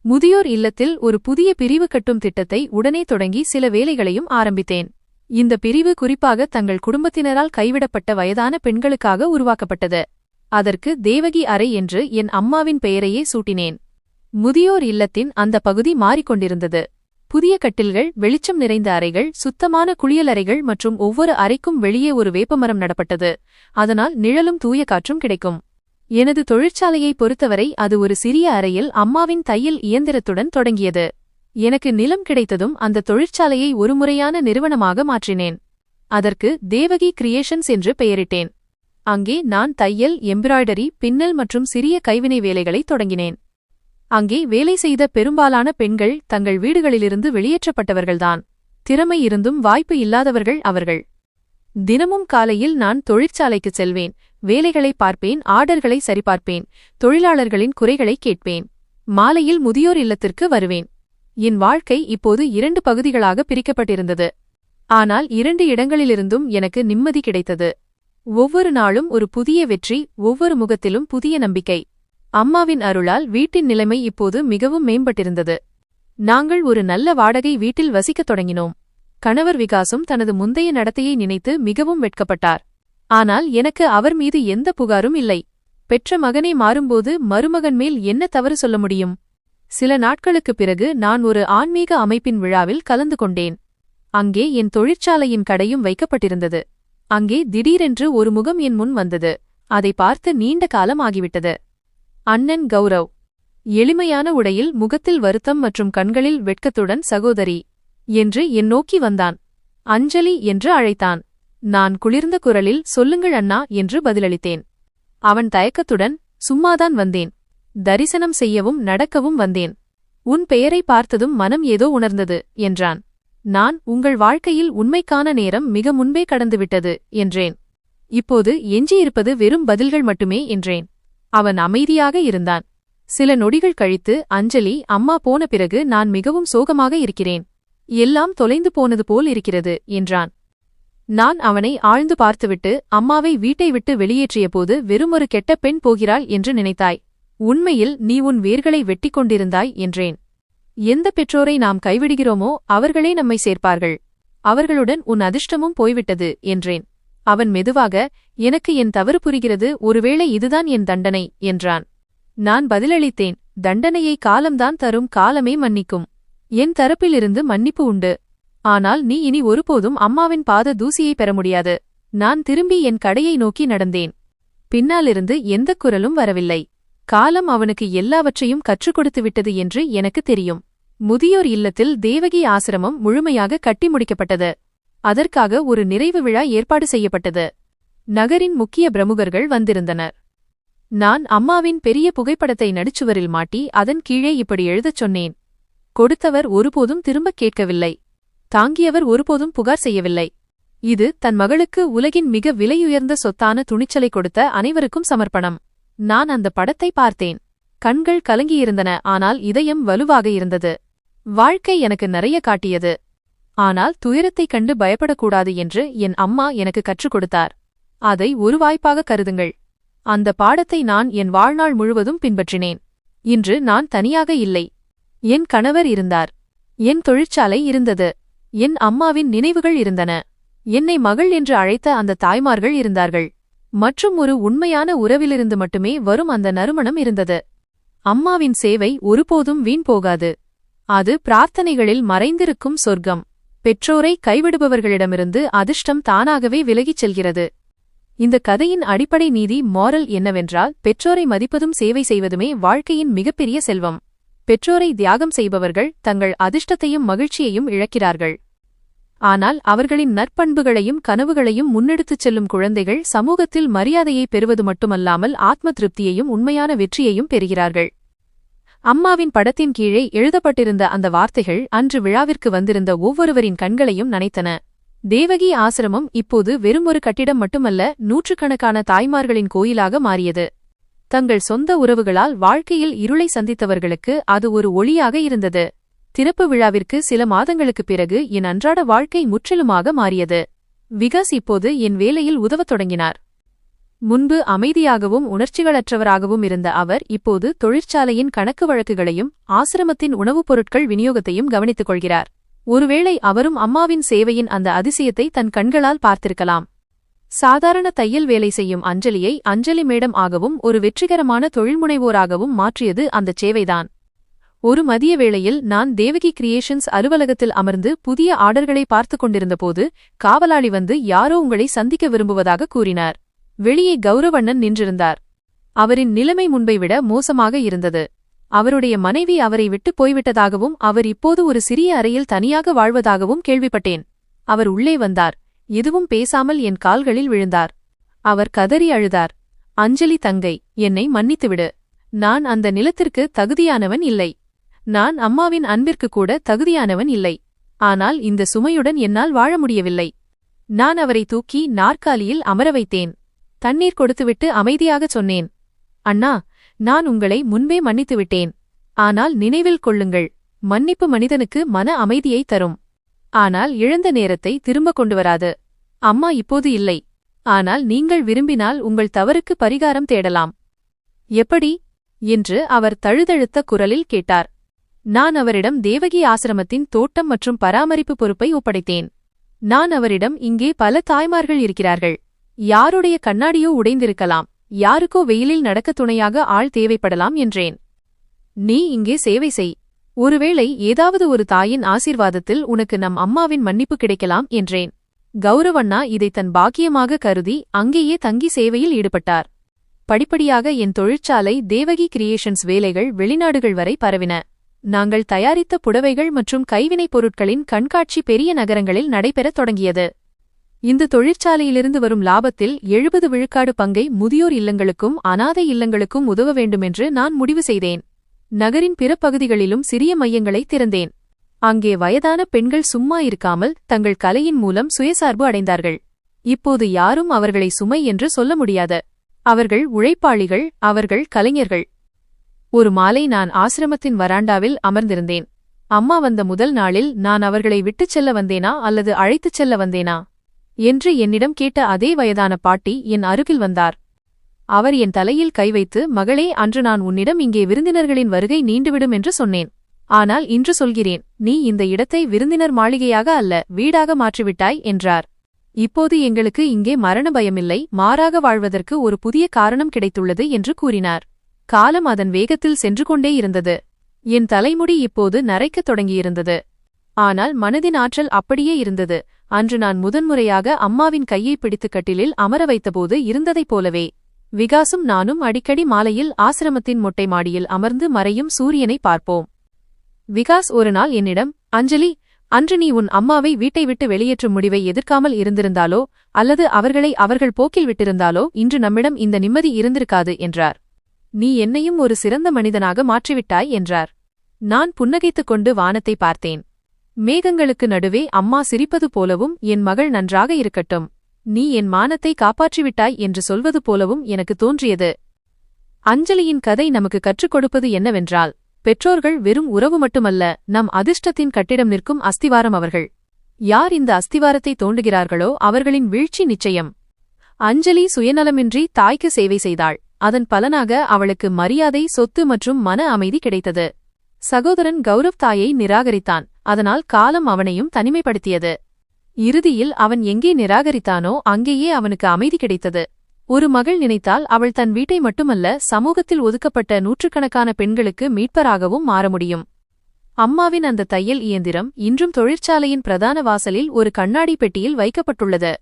முதியோர் இல்லத்தில் ஒரு புதிய பிரிவு கட்டும் திட்டத்தை உடனே தொடங்கி சில வேலைகளையும் ஆரம்பித்தேன். இந்த பிரிவு குறிப்பாக தங்கள் குடும்பத்தினரால் கைவிடப்பட்ட வயதான பெண்களுக்காக உருவாக்கப்பட்டது. அதற்கு தேவகி அறை என்று என் அம்மாவின் பெயரையே சூட்டினேன். முதியோர் இல்லத்தின் அந்த பகுதி மாறிக்கொண்டிருந்தது. புதிய கட்டில்கள், வெளிச்சம் நிறைந்த அறைகள், சுத்தமான குளியலறைகள் மற்றும் ஒவ்வொரு அறைக்கும் வெளியே ஒரு வேப்பமரம் நடப்பட்டது. அதனால் நிழலும் தூய காற்றும் கிடைக்கும். எனது தொழிற்சாலையை பொறுத்தவரை அது ஒரு சிறிய அறையில் அம்மாவின் தையல் இயந்திரத்துடன் தொடங்கியது. எனக்கு நிலம் கிடைத்ததும் அந்த தொழிற்சாலையை ஒரு முறையான நிறுவனமாக மாற்றினேன். அதற்கு தேவகி கிரியேஷன்ஸ் என்று பெயரிட்டேன். அங்கே நான் தையல், எம்பிராய்டரி, பின்னல் மற்றும் சிறிய கைவினை வேலைகளை தொடங்கினேன். அங்கே வேலை செய்த பெரும்பாலான பெண்கள் தங்கள் வீடுகளிலிருந்து வெளியேற்றப்பட்டவர்கள்தான். திறமை இருந்தும் வாய்ப்பு இல்லாதவர்கள் அவர்கள். தினமும் காலையில் நான் தொழிற்சாலைக்குச் செல்வேன். வேலைகளை பார்ப்பேன், ஆர்டர்களை சரிபார்ப்பேன், தொழிலாளர்களின் குறைகளை கேட்பேன். மாலையில் முதியோர் இல்லத்திற்கு வருவேன். என் வாழ்க்கை இப்போது 2 பகுதிகளாக பிரிக்கப்பட்டிருந்தது. ஆனால் 2 இடங்களிலிருந்தும் எனக்கு நிம்மதி கிடைத்தது. ஒவ்வொரு நாளும் ஒரு புதிய வெற்றி, ஒவ்வொரு முகத்திலும் புதிய நம்பிக்கை. அம்மாவின் அருளால் வீட்டின் நிலைமை இப்போது மிகவும் மேம்பட்டிருந்தது. நாங்கள் ஒரு நல்ல வாடகை வீட்டில் வசிக்கத் தொடங்கினோம். கணவர் விகாசும் தனது முந்தைய நடத்தையை நினைத்து மிகவும் வெட்கப்பட்டார். ஆனால் எனக்கு அவர் மீது எந்த புகாரும் இல்லை. பெற்ற மகனே மாறும்போது மருமகன் மேல் என்ன தவறு சொல்ல முடியும்? சில நாட்களுக்குப் பிறகு நான் ஒரு ஆன்மீக அமைப்பின் விழாவில் கலந்து கொண்டேன். அங்கே என் தொழிற்சாலையின் கடையும் வைக்கப்பட்டிருந்தது. அங்கே திடீரென்று ஒரு முகம் என் முன் வந்தது. அதை பார்த்து நீண்ட காலம் ஆகிவிட்டது. அண்ணன் கௌரவ். எளிமையான உடையில், முகத்தில் வருத்தம் மற்றும் கண்களில் வெட்கத்துடன் சகோதரி என்று என் நோக்கி வந்தான். அஞ்சலி என்று அழைத்தான். நான் குளிர்ந்த குரலில் சொல்லுங்கள் அண்ணா என்று பதிலளித்தேன். அவன் தயக்கத்துடன் சும்மாதான் வந்தேன். தரிசனம் செய்யவும் நடக்கவும் வந்தேன். உன் பெயரை பார்த்ததும் மனம் ஏதோ உணர்ந்தது என்றான். நான் உங்கள் வாழ்க்கையில் உண்மைக்கான நேரம் மிக முன்பே கடந்துவிட்டது என்றேன். இப்போது எஞ்சியிருப்பது வெறும் பதில்கள் மட்டுமே என்றேன். அவன் அமைதியாக இருந்தான். சில நொடிகள் கழித்து, அஞ்சலி, அம்மா போன பிறகு நான் மிகவும் சோகமாக இருக்கிறேன். எல்லாம் தொலைந்து போனது போல் இருக்கிறது என்றான். நான் அவனை ஆழ்ந்து பார்த்துவிட்டு, அம்மாவை வீட்டை விட்டு வெளியேற்றியபோது வெறுமொரு கெட்ட பெண் போகிறாள் என்று நினைத்தாய். உண்மையில் நீ உன் வேர்களை வெட்டிக் கொண்டிருந்தாய் என்றேன். எந்த பெற்றோரை நாம் கைவிடுகிறோமோ அவர்களே நம்மை சேர்ப்பார்கள். அவர்களுடன் உன் அதிர்ஷ்டமும் போய்விட்டது என்றேன். அவன் மெதுவாக, எனக்கு என் தவறு புரிகிறது, ஒருவேளை இதுதான் என் தண்டனை என்றான். நான் பதிலளித்தேன், தண்டனையை காலம்தான் தரும், காலமே மன்னிக்கும். என் தரப்பிலிருந்து மன்னிப்பு உண்டு. ஆனால் நீ இனி ஒருபோதும் அம்மாவின் பாத தூசியை பெற முடியாது. நான் திரும்பி என் கடையை நோக்கி நடந்தேன். பின்னாலிருந்து எந்தக் குரலும் வரவில்லை. காலம் அவனுக்கு எல்லாவற்றையும் கற்றுக் கொடுத்து விட்டது என்று எனக்கு தெரியும். முதியோர் இல்லத்தில் தேவகி ஆசிரமம் முழுமையாக கட்டி முடிக்கப்பட்டது. அதற்காக ஒரு நிறைவு விழா ஏற்பாடு செய்யப்பட்டது. நகரின் முக்கிய பிரமுகர்கள் வந்திருந்தனர். நான் அம்மாவின் பெரிய புகைப்படத்தை நடுச்சுவரில் மாட்டி அதன் கீழே இப்படி எழுதச் சொன்னேன். கொடுத்தவர் ஒருபோதும் திரும்பக் கேட்கவில்லை. தாங்கியவர் ஒருபோதும் புகார் செய்யவில்லை. இது தன் மகளுக்கு உலகின் மிக விலையுயர்ந்த சொத்தான துணிச்சலை கொடுத்த அனைவருக்கும் சமர்ப்பணம். நான் அந்த படத்தை பார்த்தேன். கண்கள் கலங்கியிருந்தன, ஆனால் இதயம் வலுவாக இருந்தது. வாழ்க்கை எனக்கு நிறைய காட்டியது. ஆனால் துயரத்தைக் கண்டு பயப்படக்கூடாது என்று என் அம்மா எனக்கு கற்றுக் கொடுத்தார். அதை ஒரு வாய்ப்பாக கருதுங்கள். அந்த பாடத்தை நான் என் வாழ்நாள் முழுவதும் பின்பற்றினேன். இன்று நான் தனியாக இல்லை. என் கணவர் இருந்தார். என் தொழிற்சாலை இருந்தது. என் அம்மாவின் நினைவுகள் இருந்தன. என்னை மகள் என்று அழைத்த அந்த தாய்மார்கள் இருந்தார்கள். மற்றும் ஒரு உண்மையான உறவிலிருந்து மட்டுமே வரும் அந்த நறுமணம் இருந்தது. அம்மாவின் சேவை ஒருபோதும் வீண் போகாது. அது பிரார்த்தனைகளில் மறைந்திருக்கும் சொர்க்கம். பெற்றோரை கைவிடுபவர்களிடமிருந்து அதிர்ஷ்டம் தானாகவே விலகிச் செல்கிறது. இந்த கதையின் அடிப்படை நீதி மாரல் என்னவென்றால், பெற்றோரை மதிப்பதும் சேவை செய்வதுமே வாழ்க்கையின் மிகப்பெரிய செல்வம். பெற்றோரை தியாகம் செய்பவர்கள் தங்கள் அதிர்ஷ்டத்தையும் மகிழ்ச்சியையும் இழக்கிறார்கள். ஆனால் அவர்களின் நற்பண்புகளையும் கனவுகளையும் முன்னெடுத்துச் செல்லும் குழந்தைகள் சமூகத்தில் மரியாதையை பெறுவது மட்டுமல்லாமல் ஆத்ம திருப்தியையும் உண்மையான வெற்றியையும் பெறுகிறார்கள். அம்மாவின் படத்தின் கீழே எழுதப்பட்டிருந்த அந்த வார்த்தைகள் அன்று விழாவிற்கு வந்திருந்த ஒவ்வொருவரின் கண்களையும் நனைத்தன. தேவகி ஆசிரமம் இப்போது வெறுமொரு கட்டிடம் மட்டுமல்ல, நூற்றுக்கணக்கான தாய்மார்களின் கோயிலாக மாறியது. தங்கள் சொந்த உறவுகளால் வாழ்க்கையில் இருளை சந்தித்தவர்களுக்கு அது ஒரு ஒளியாக இருந்தது. திறப்பு விழாவிற்கு சில மாதங்களுக்குப் பிறகு என் அன்றாட வாழ்க்கை முற்றிலுமாக மாறியது. விகாஸ் இப்போது என் வேலையில் உதவத் தொடங்கினார். முன்பு அமைதியாகவும் உணர்ச்சிகளற்றவராகவும் இருந்த அவர் இப்போது தொழிற்சாலையின் கணக்கு வழக்குகளையும் ஆசிரமத்தின் உணவுப் பொருட்கள் விநியோகத்தையும் கவனித்துக் கொள்கிறார். ஒருவேளை அவரும் அம்மாவின் சேவையின் அந்த அதிசயத்தை தன் கண்களால் பார்த்திருக்கலாம். சாதாரண தையல் வேலை செய்யும் அஞ்சலியை அஞ்சலி மேடம் ஆகவும் ஒரு வெற்றிகரமான தொழில்முனைவோராகவும் மாற்றியது அந்தச் சேவைதான். ஒரு மதிய வேளையில் நான் தேவகி கிரியேஷன்ஸ் அலுவலகத்தில் அமர்ந்து புதிய ஆர்டர்களை பார்த்துக் கொண்டிருந்தபோது காவலாளி வந்து யாரோ உங்களை சந்திக்க விரும்புவதாக கூறினார். வெளியே கௌரவண்ணன் நின்றிருந்தார். அவரின் நிலைமை முன்பை விட மோசமாக இருந்தது. அவருடைய மனைவி அவரை விட்டுப் போய்விட்டதாகவும் அவர் இப்போது ஒரு சிறிய அறையில் தனியாக வாழ்வதாகவும் கேள்விப்பட்டேன். அவர் உள்ளே வந்தார். எதுவும் பேசாமல் என் கால்களில் விழுந்தார். அவர் கதறி அழுதார். அஞ்சலி தங்கை, என்னை மன்னித்துவிடு. நான் அந்த நிலத்திற்கு தகுதியானவன் இல்லை. நான் அம்மாவின் அன்பிற்கு கூட தகுதியானவன் இல்லை. ஆனால் இந்த சுமையுடன் என்னால் வாழ முடியவில்லை. நான் அவரை தூக்கி நாற்காலியில் அமர வைத்தேன். தண்ணீர் கொடுத்துவிட்டு அமைதியாகச் சொன்னேன், அண்ணா, நான் உங்களை முன்பே மன்னித்துவிட்டேன். ஆனால் நினைவில் கொள்ளுங்கள், மன்னிப்பு மனிதனுக்கு மன அமைதியை தரும். ஆனால் இழந்த நேரத்தை திரும்ப கொண்டு வராது. அம்மா இப்போது இல்லை. ஆனால் நீங்கள் விரும்பினால் உங்கள் தவறுக்கு பரிகாரம் தேடலாம். எப்படி என்று அவர் தழுதழுத்த குரலில் கேட்டார். நான் அவரிடம் தேவகி ஆசிரமத்தின் தோட்டம் மற்றும் பராமரிப்பு பொறுப்பை ஒப்படைத்தேன். நான் அவரிடம் இங்கே பல தாய்மார்கள் இருக்கிறார்கள். யாருடைய கண்ணாடியோ உடைந்திருக்கலாம், யாருக்கோ வெயிலில் நடக்க துணையாக ஆள் தேவைப்படலாம் என்றேன். நீ இங்கே சேவை செய். ஒருவேளை ஏதாவது ஒரு தாயின் ஆசீர்வாதத்தில் உனக்கு நம் அம்மாவின் மன்னிப்பு கிடைக்கலாம் என்றேன். கௌரவண்ணா இதை தன் பாக்கியமாக கருதி அங்கேயே தங்கி சேவையில் ஈடுபட்டார். படிப்படியாக என் தொழிற்சாலை தேவகி கிரியேஷன்ஸ் வேலைகள் வெளிநாடுகள் வரை பரவின. நாங்கள் தயாரித்த புடவைகள் மற்றும் கைவினைப் பொருட்களின் கண்காட்சி பெரிய நகரங்களில் நடைபெறத் தொடங்கியது. இந்த தொழிற்சாலையிலிருந்து வரும் லாபத்தில் 70 விழுக்காடு பங்கை முதியோர் இல்லங்களுக்கும் அனாதை இல்லங்களுக்கும் உதவ வேண்டுமென்று நான் முடிவு செய்தேன். நகரின் பிற பகுதிகளிலும் சிறிய மையங்களை திறந்தேன். அங்கே வயதான பெண்கள் சும்மா இருக்காமல் தங்கள் கலையின் மூலம் சுயசார்பு அடைந்தார்கள். இப்போது யாரும் அவர்களை சுமை என்று சொல்ல முடியாது. அவர்கள் உழைப்பாளிகள், அவர்கள் கலைஞர்கள். ஒரு மாலை நான் ஆசிரமத்தின் வராண்டாவில் அமர்ந்திருந்தேன். அம்மா வந்த முதல் நாளில் நான் அவர்களை விட்டுச் செல்ல வந்தேனா அல்லது அழைத்துச் செல்ல வந்தேனா என்று என்னிடம் கேட்ட அதே வயதான பாட்டி என் அருகில் வந்தார். அவர் என் தலையில் கை வைத்து, மகளே, அன்று நான் உன்னிடம் இங்கே விருந்தினர்களின் வருகை நீண்டுவிடும் என்று சொன்னேன். ஆனால் இன்று சொல்கிறேன், நீ இந்த இடத்தை விருந்தினர் மாளிகையாக அல்ல, வீடாக மாற்றிவிட்டாய் என்றார். இப்போது எங்களுக்கு இங்கே மரண பயமில்லை, மாறாக வாழ்வதற்கு ஒரு புதிய காரணம் கிடைத்துள்ளது என்று கூறினார். காலம் அதன் வேகத்தில் சென்று கொண்டே இருந்தது. என் தலைமுடி இப்போது நரைக்கத் தொடங்கியிருந்தது. ஆனால் மனதின் ஆற்றல் அப்படியே இருந்தது. அன்று நான் முதன்முறையாக அம்மாவின் கையை பிடித்து கட்டிலில் அமர வைத்தபோது இருந்ததைப் போலவே விகாசும் நானும் அடிக்கடி மாலையில் ஆசிரமத்தின் மொட்டை மாடியில் அமர்ந்து மறையும் சூரியனை பார்ப்போம். விகாஸ் ஒரு நாள் என்னிடம், அஞ்சலி, அன்று நீ உன் அம்மாவை வீட்டை விட்டு வெளியேற்றும் முடிவை எதிர்க்காமல் இருந்திருந்தாலோ அல்லது அவர்களை அவர்கள் போக்கில் விட்டிருந்தாலோ இன்று நம்மிடம் இந்த நிம்மதி இருந்திருக்காது என்றார். நீ என்னையும் ஒரு சிறந்த மனிதனாக மாற்றிவிட்டாய் என்றார். நான் புன்னகைத்துக் கொண்டு வானத்தை பார்த்தேன். மேகங்களுக்கு நடுவே அம்மா சிரிப்பது போலவும் என் மகள் நன்றாக இருக்கட்டும், நீ என் மானத்தை காப்பாற்றிவிட்டாய் என்று சொல்வது போலவும் எனக்கு தோன்றியது. அஞ்சலியின் கதை நமக்கு கற்றுக் கொடுப்பது என்னவென்றால், பெற்றோர்கள் வெறும் உறவு மட்டுமல்ல, நம் அதிர்ஷ்டத்தின் கட்டிடம் நிற்கும் அஸ்திவாரம் அவர்கள். யார் இந்த அஸ்திவாரத்தை தோண்டுகிறார்களோ அவர்களின் வீழ்ச்சி நிச்சயம். அஞ்சலி சுயநலமின்றி தாய்க்கு சேவை செய்தாள். அதன் பலனாக அவளுக்கு மரியாதை, சொத்து மற்றும் மன அமைதி கிடைத்தது. சகோதரன் கௌரவ் தாயை நிராகரித்தான். அதனால் காலம் அவனையும் தனிமைப்படுத்தியது. இறுதியில் அவன் எங்கே நிராகரித்தானோ அங்கேயே அவனுக்கு அமைதி கிடைத்தது. ஒரு மகள் நினைத்தால் அவள் தன் வீட்டை மட்டுமல்ல, சமூகத்தில் ஒதுக்கப்பட்ட நூற்றுக்கணக்கான பெண்களுக்கு மீட்பராகவும் மாற முடியும். அம்மாவின் அந்த தையல் இயந்திரம் இன்றும் தொழிற்சாலையின் பிரதான வாசலில் ஒரு கண்ணாடி பெட்டியில் வைக்கப்பட்டுள்ளது.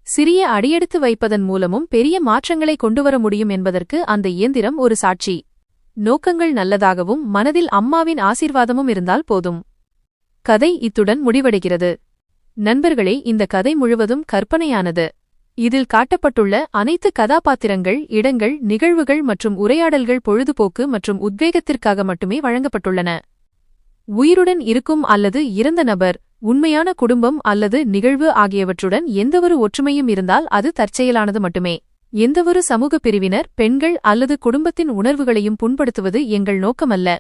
சிறிய அடியெடுத்து வைப்பதன் மூலமும் பெரிய மாற்றங்களை கொண்டுவர முடியும் என்பதற்கு அந்த இயந்திரம் ஒரு சாட்சி. நோக்கங்கள் நல்லதாகவும் மனதில் அம்மாவின் ஆசீர்வாதமும் இருந்தால் போதும். கதை இத்துடன் முடிவடைகிறது. நண்பர்களே, இந்த கதை முழுவதும் கற்பனையானது. இதில் காட்டப்பட்டுள்ள அனைத்து கதாபாத்திரங்கள், இடங்கள், நிகழ்வுகள் மற்றும் உரையாடல்கள் பொழுதுபோக்கு மற்றும் உத்வேகத்திற்காக மட்டுமே வழங்கப்பட்டுள்ளன. உயிருடன் இருக்கும் அல்லது இறந்த நபர், உண்மையான குடும்பம் அல்லது நிகழ்வு ஆகியவற்றுடன் எந்தவொரு ஒற்றுமையும் இருந்தால் அது தற்செயலானது மட்டுமே. எந்தவொரு சமூக பிரிவினர், பெண்கள் அல்லது குடும்பத்தின் உணர்வுகளையும் புண்படுத்துவது எங்கள் நோக்கமல்ல.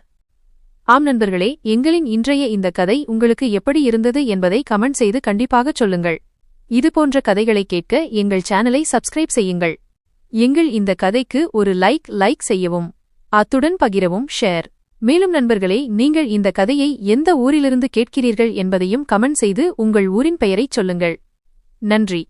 ஆம் நண்பர்களே, எங்களின் இன்றைய இந்த கதை உங்களுக்கு எப்படி இருந்தது என்பதை கமெண்ட் செய்து கண்டிப்பாகச் சொல்லுங்கள். இதுபோன்ற கதைகளை கேட்க எங்கள் சேனலை சப்ஸ்கிரைப் செய்யுங்கள். எங்கள் இந்த கதைக்கு ஒரு லைக் செய்யவும், அத்துடன் பகிரவும், ஷேர். மேலும் நண்பர்களே, நீங்கள் இந்த கதையை எந்த ஊரிலிருந்து கேட்கிறீர்கள் என்பதையும் கமெண்ட் செய்து உங்கள் ஊரின் பெயரைச் சொல்லுங்கள். நன்றி.